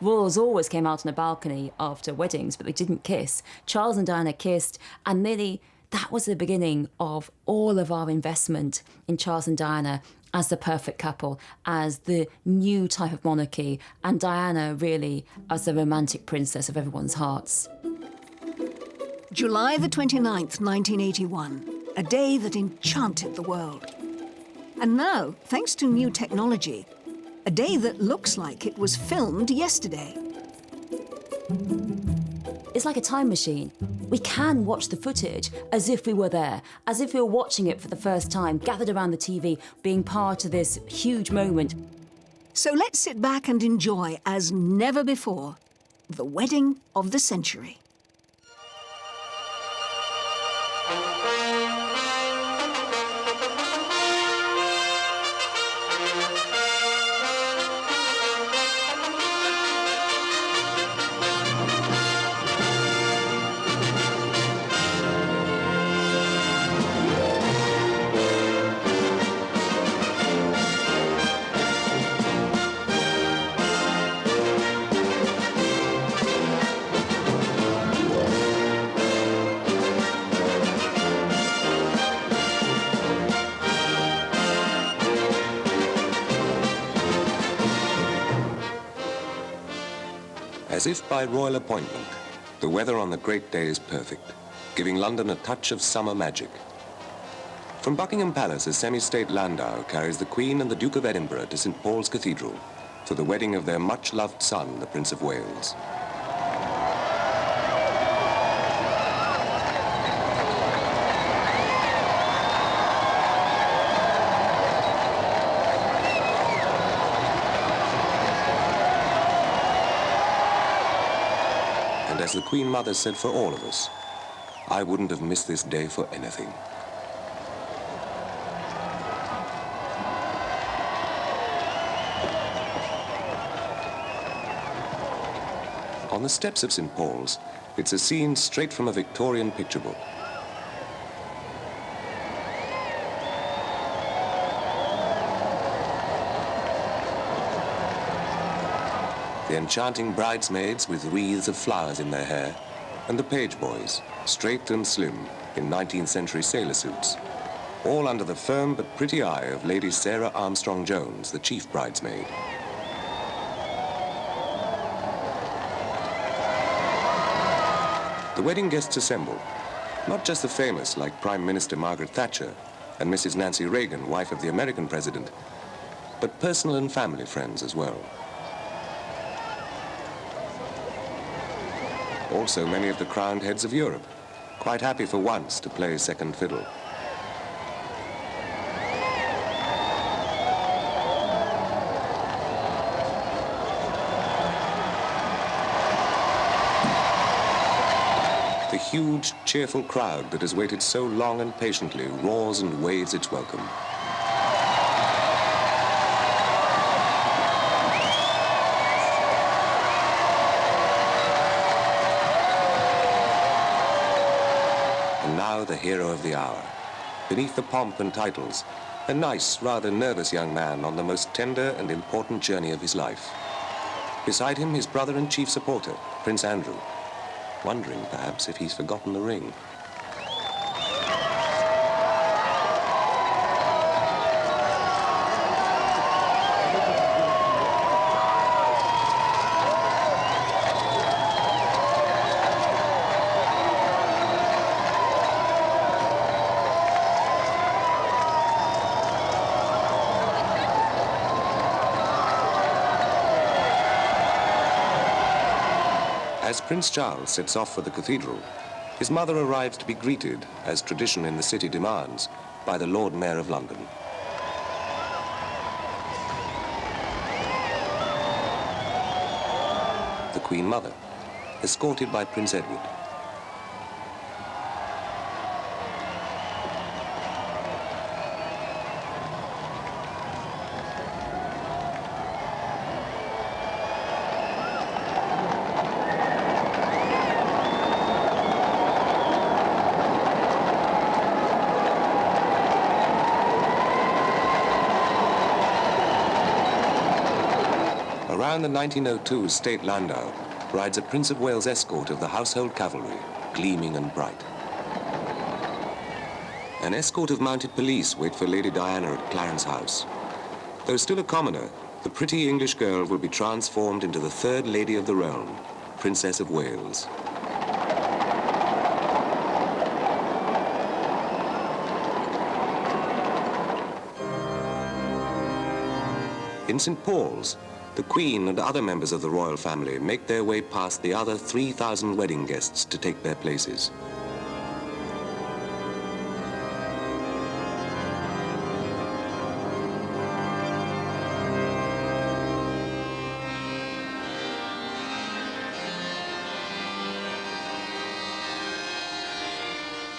Royals always came out on a balcony after weddings, but they didn't kiss. Charles and Diana kissed, and nearly that was the beginning of all of our investment in Charles and Diana as the perfect couple, as the new type of monarchy, and Diana really as the romantic princess of everyone's hearts. July the 29th, 1981, a day that enchanted the world. And now, thanks to new technology, a day that looks like it was filmed yesterday. It's like a time machine. We can watch the footage as if we were there, as if we were watching it for the first time, gathered around the TV, being part of this huge moment. So let's sit back and enjoy, as never before, the wedding of the century. As if by royal appointment, the weather on the great day is perfect, giving London a touch of summer magic. From Buckingham Palace, a semi-state landau carries the Queen and the Duke of Edinburgh to St. Paul's Cathedral for the wedding of their much-loved son, the Prince of Wales. As the Queen Mother said for all of us, I wouldn't have missed this day for anything. On the steps of St. Paul's, it's a scene straight from a Victorian picture book. The enchanting bridesmaids with wreaths of flowers in their hair, and the page boys, straight and slim, in 19th century sailor suits, all under the firm but pretty eye of Lady Sarah Armstrong-Jones, the chief bridesmaid. The wedding guests assemble, not just the famous like Prime Minister Margaret Thatcher and Mrs. Nancy Reagan, wife of the American president, but personal and family friends as well. Also many of the crowned heads of Europe, quite happy for once to play second fiddle. The huge, cheerful crowd that has waited so long and patiently roars and waves its welcome. And now the hero of the hour. Beneath the pomp and titles, a nice, rather nervous young man on the most tender and important journey of his life. Beside him, his brother and chief supporter, Prince Andrew, wondering, perhaps, if he's forgotten the ring. As Prince Charles sets off for the Cathedral, his mother arrives to be greeted, as tradition in the city demands, by the Lord Mayor of London. The Queen Mother, escorted by Prince Edward. Around the 1902 State Landau rides a Prince of Wales escort of the Household Cavalry, gleaming and bright. An escort of mounted police wait for Lady Diana at Clarence House. Though still a commoner, the pretty English girl will be transformed into the third lady of the realm, Princess of Wales. In St. Paul's, the Queen and other members of the royal family make their way past the other 3,000 wedding guests to take their places.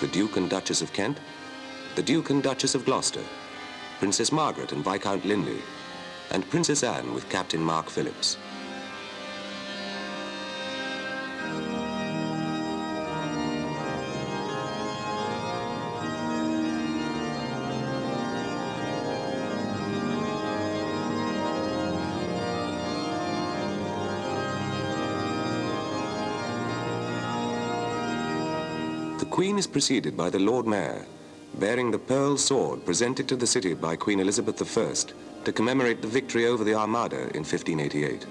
The Duke and Duchess of Kent, the Duke and Duchess of Gloucester, Princess Margaret and Viscount Linley, and Princess Anne with Captain Mark Phillips. The Queen is preceded by the Lord Mayor, bearing the pearl sword presented to the city by Queen Elizabeth I to commemorate the victory over the Armada in 1588.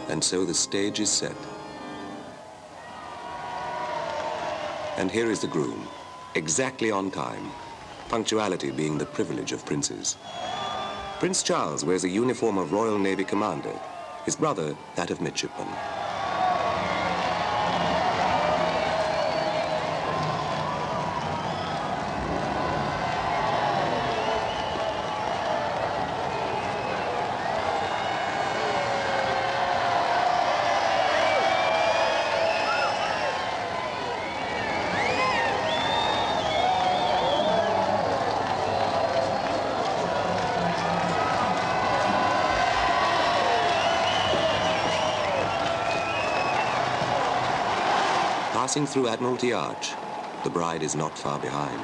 And so the stage is set. And here is the groom, exactly on time, punctuality being the privilege of princes. Prince Charles wears a uniform of Royal Navy commander, his brother that of midshipman. Passing through Admiralty Arch, the bride is not far behind.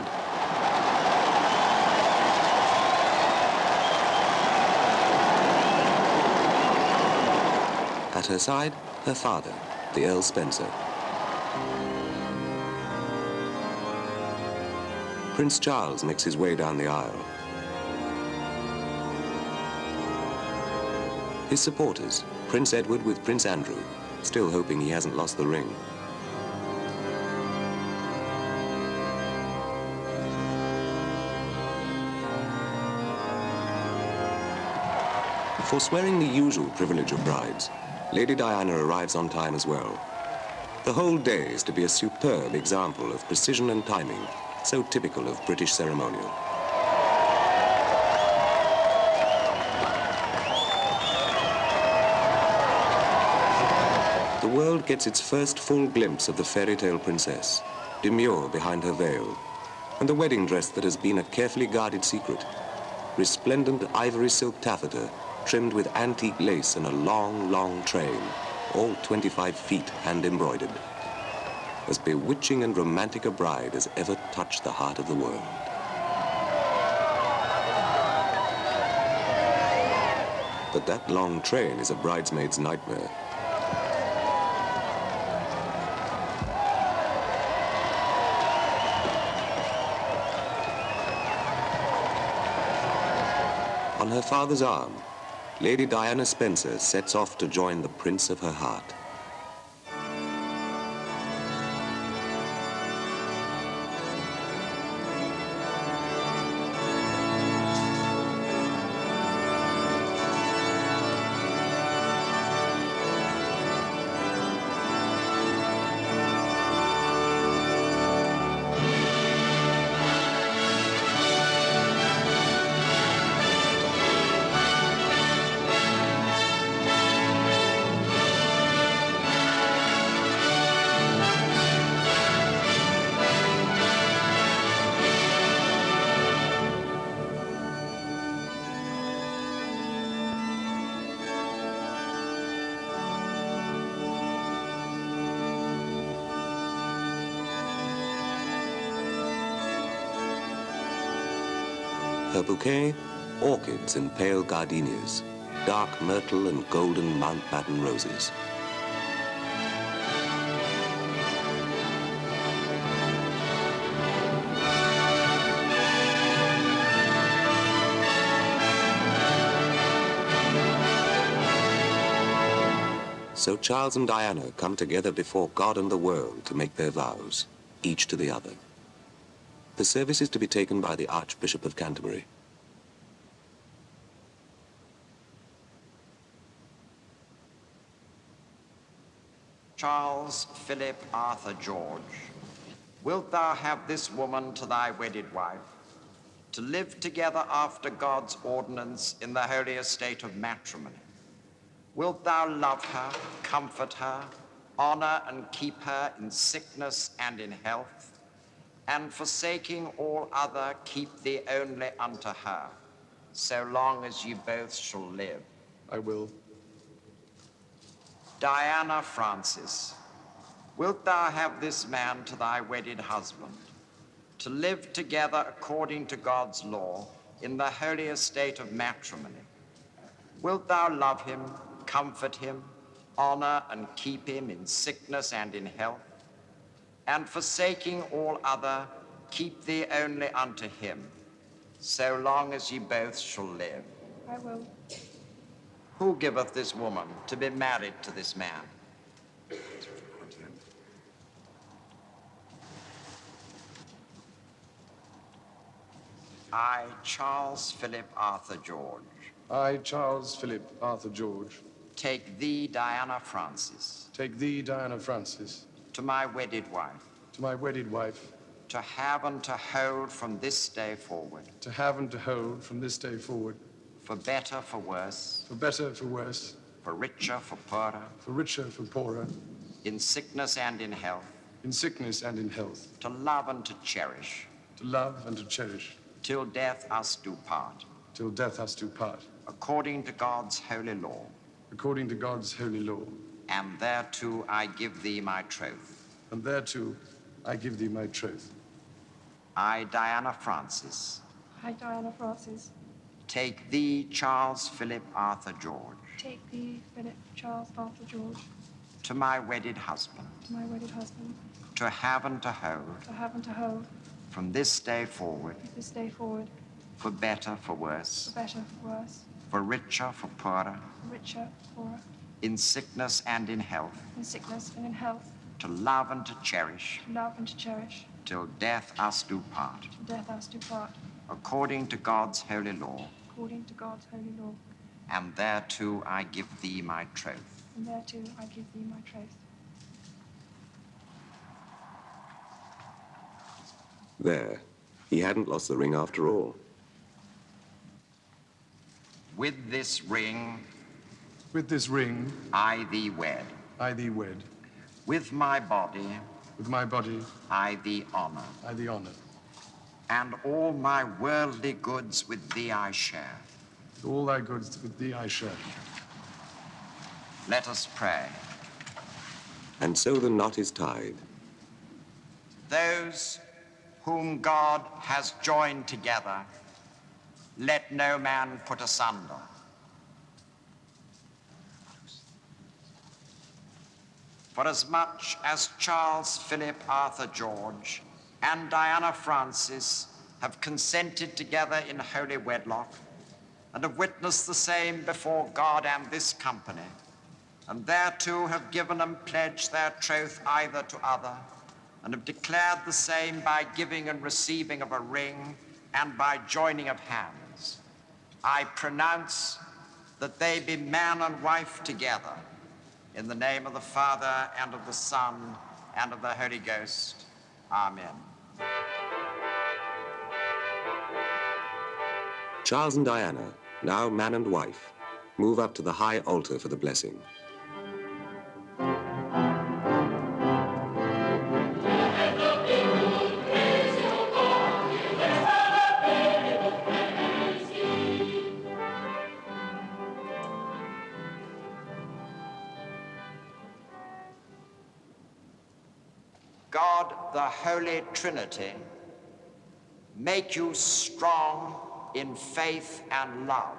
At her side, her father, the Earl Spencer. Prince Charles makes his way down the aisle. His supporters, Prince Edward with Prince Andrew, still hoping he hasn't lost the ring. Forswearing the usual privilege of brides, Lady Diana arrives on time as well. The whole day is to be a superb example of precision and timing, so typical of British ceremonial. The world gets its first full glimpse of the fairy tale princess, demure behind her veil, and the wedding dress that has been a carefully guarded secret, resplendent ivory silk taffeta trimmed with antique lace and a long, long train, all 25 feet hand-embroidered. As bewitching and romantic a bride as ever touched the heart of the world. But that long train is a bridesmaid's nightmare. On her father's arm, Lady Diana Spencer sets off to join the prince of her heart. Her bouquet, orchids and pale gardenias, dark myrtle and golden Mountbatten roses. So Charles and Diana come together before God and the world to make their vows, each to the other. The service is to be taken by the Archbishop of Canterbury. Charles Philip Arthur George, wilt thou have this woman to thy wedded wife, to live together after God's ordinance in the holy estate of matrimony? Wilt thou love her, comfort her, honor and keep her in sickness and in health, and forsaking all other, keep thee only unto her, so long as ye both shall live? I will. Diana Francis, wilt thou have this man to thy wedded husband, to live together according to God's law in the holy estate of matrimony? Wilt thou love him, comfort him, honor and keep him in sickness and in health, and forsaking all other, keep thee only unto him, so long as ye both shall live? I will. Who giveth this woman to be married to this man? I, Charles Philip Arthur George. I, Charles Philip Arthur George. Take thee, Diana Francis. Take thee, Diana Francis. To my wedded wife. To my wedded wife. To have and to hold from this day forward. To have and to hold from this day forward. For better, for worse. For better, for worse. For richer, for poorer. For richer, for poorer. In sickness and in health. In sickness and in health. To love and to cherish. To love and to cherish. Till death us do part. Till death us do part. According to God's holy law. According to God's holy law. And thereto I give thee my troth. And thereto I give thee my troth. I, Diana Francis. I, Diana Francis. Take thee, Charles Philip Arthur George. Take thee, Philip Charles Arthur George. To my wedded husband. To my wedded husband. To have and to hold. To have and to hold. From this day forward. From this day forward. For better, for worse. For better, for worse. for richer, for poorer, richer, poorer, in sickness and in health, in sickness and in health, to love and to cherish, to love and to cherish, till death us do part, till death us do part, according to God's holy law. according to God's holy law. And thereto I give thee my troth. And thereto I give thee my troth. There, he hadn't lost the ring after all. With this ring, I thee wed. I thee wed. With my body, I thee honor. I thee honor. And all my worldly goods with thee I share. All thy goods with thee I share. Let us pray. And so the knot is tied. Those whom God has joined together, let no man put asunder. For as much as Charles Philip Arthur George and Diana Frances have consented together in holy wedlock, and have witnessed the same before God and this company, and thereto have given and pledged their troth either to other, and have declared the same by giving and receiving of a ring and by joining of hands, I pronounce that they be man and wife together, in the name of the Father, and of the Son, and of the Holy Ghost. Amen. Charles and Diana, now man and wife, move up to the high altar for the blessing. God, the Holy Trinity, make you strong in faith and love,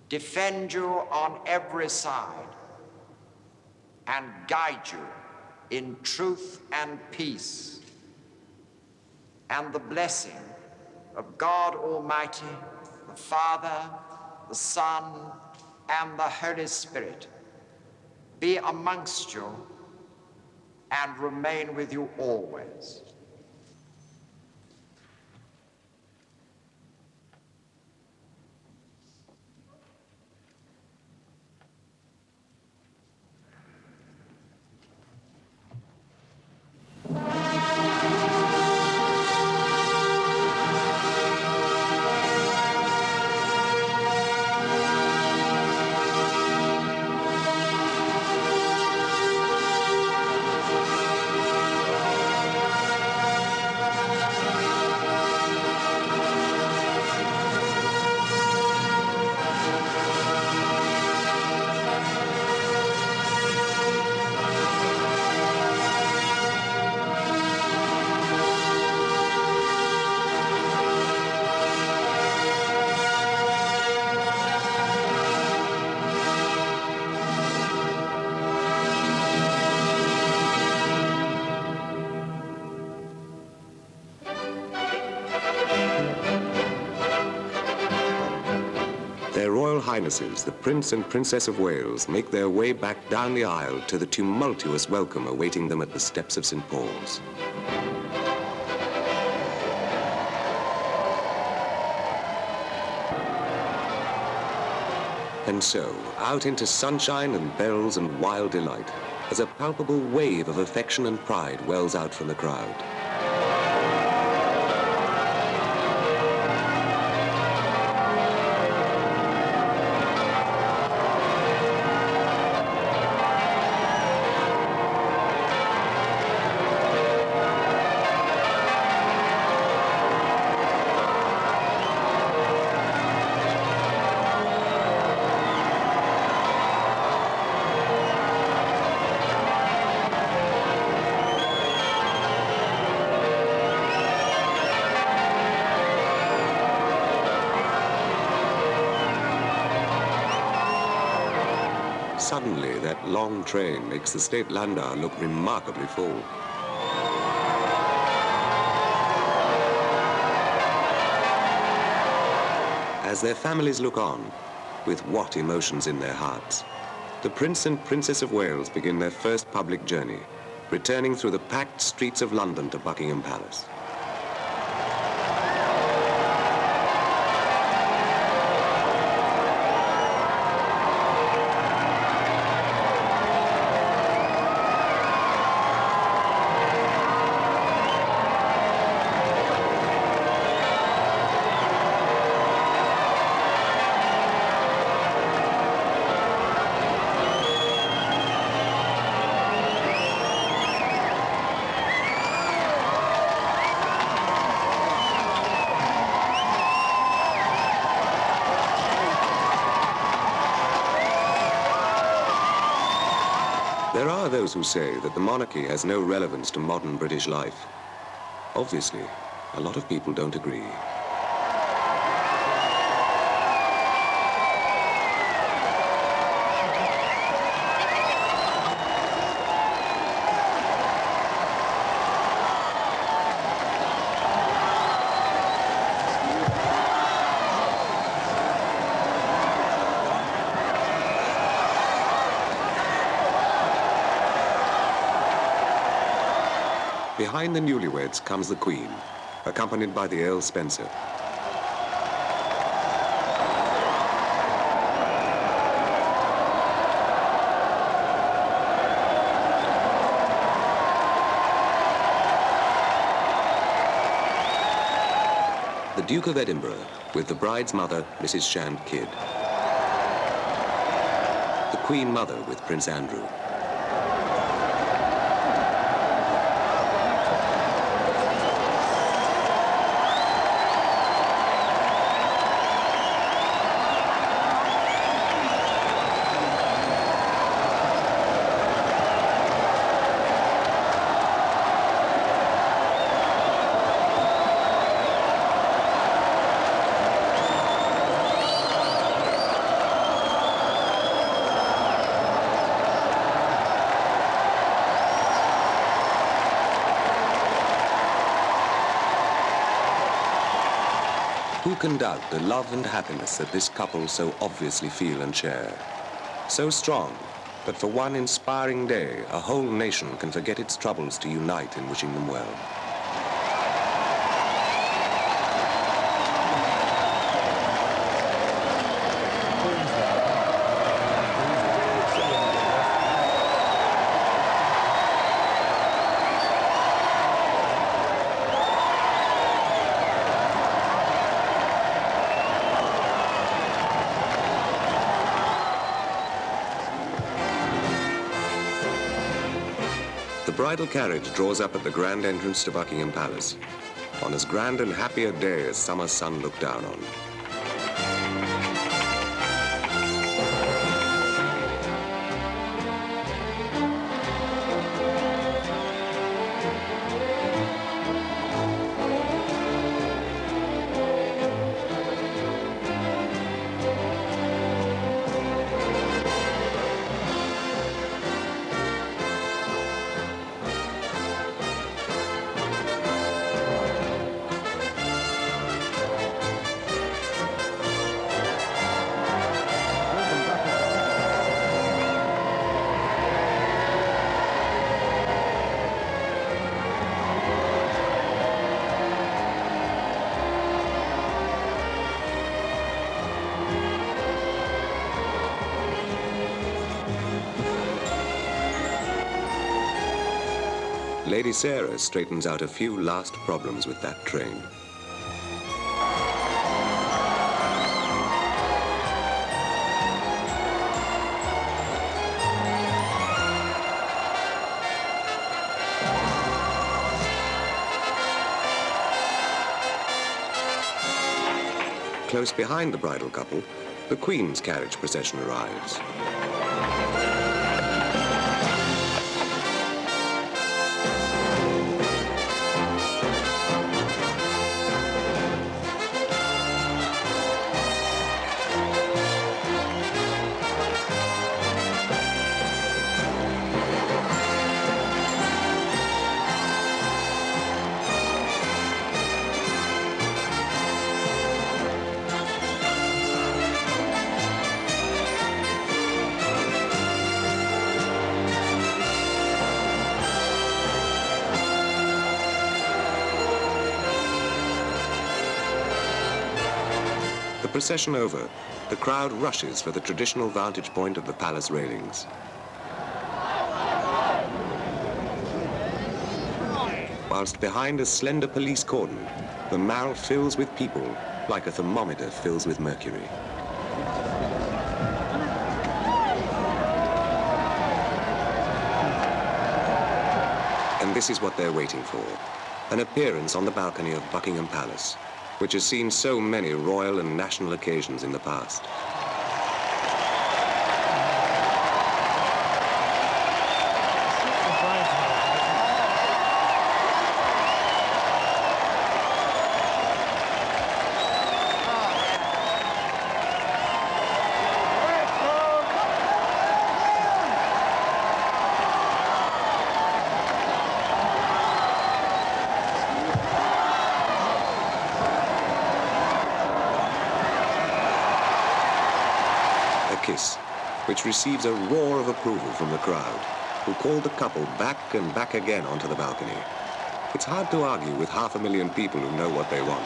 defend you on every side, and guide you in truth and peace. And the blessing of God Almighty, the Father, the Son, and the Holy Spirit be amongst you and remain with you always. Their Royal Highnesses, the Prince and Princess of Wales, make their way back down the aisle to the tumultuous welcome awaiting them at the steps of St. Paul's. And so, out into sunshine and bells and wild delight, as a palpable wave of affection and pride wells out from the crowd. Suddenly, that long train makes the state landau look remarkably full. As their families look on, with what emotions in their hearts, the Prince and Princess of Wales begin their first public journey, returning through the packed streets of London to Buckingham Palace. There are those who say that the monarchy has no relevance to modern British life. Obviously, a lot of people don't agree. Behind the newlyweds comes the Queen, accompanied by the Earl Spencer. The Duke of Edinburgh, with the bride's mother, Mrs. Shand Kidd. The Queen Mother with Prince Andrew. Who can doubt the love and happiness that this couple so obviously feel and share? So strong that for one inspiring day, a whole nation can forget its troubles to unite in wishing them well. The bridal carriage draws up at the grand entrance to Buckingham Palace, on as grand and happy a day as summer's sun looked down on. Lady Sarah straightens out a few last problems with that train. Close behind the bridal couple, the Queen's carriage procession arrives. procession over, the crowd rushes for the traditional vantage point of the palace railings. Whilst behind a slender police cordon, the Mall fills with people like a thermometer fills with mercury. And this is what they're waiting for, an appearance on the balcony of Buckingham Palace, which has seen so many royal and national occasions in the past. Which receives a roar of approval from the crowd, who called the couple back and back again onto the balcony. It's hard to argue with 500,000 people who know what they want.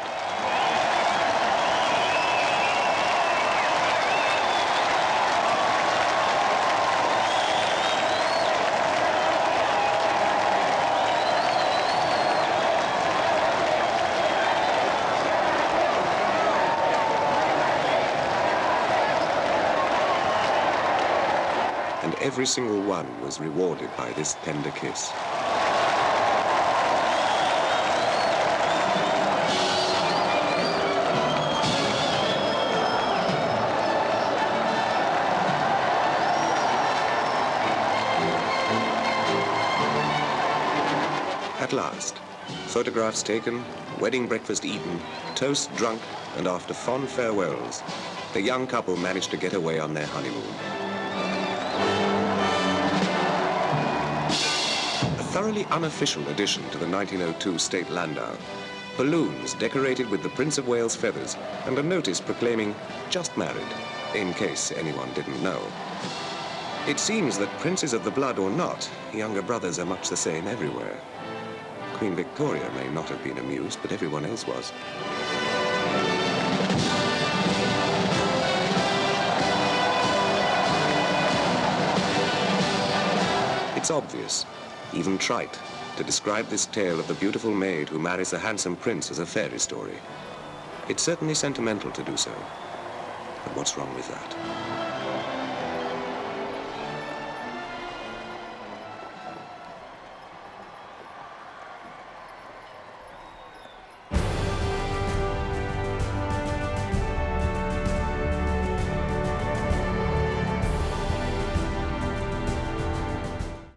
Every single one was rewarded by this tender kiss. At last, photographs taken, wedding breakfast eaten, toast drunk, and after fond farewells, the young couple managed to get away on their honeymoon. Thoroughly unofficial addition to the 1902 state landau. Balloons decorated with the Prince of Wales feathers and a notice proclaiming "just married," in case anyone didn't know. It seems that princes of the blood or not, younger brothers are much the same everywhere. Queen Victoria may not have been amused, but everyone else was. It's obvious, even trite, to describe this tale of the beautiful maid who marries the handsome prince as a fairy story. It's certainly sentimental to do so. But what's wrong with that?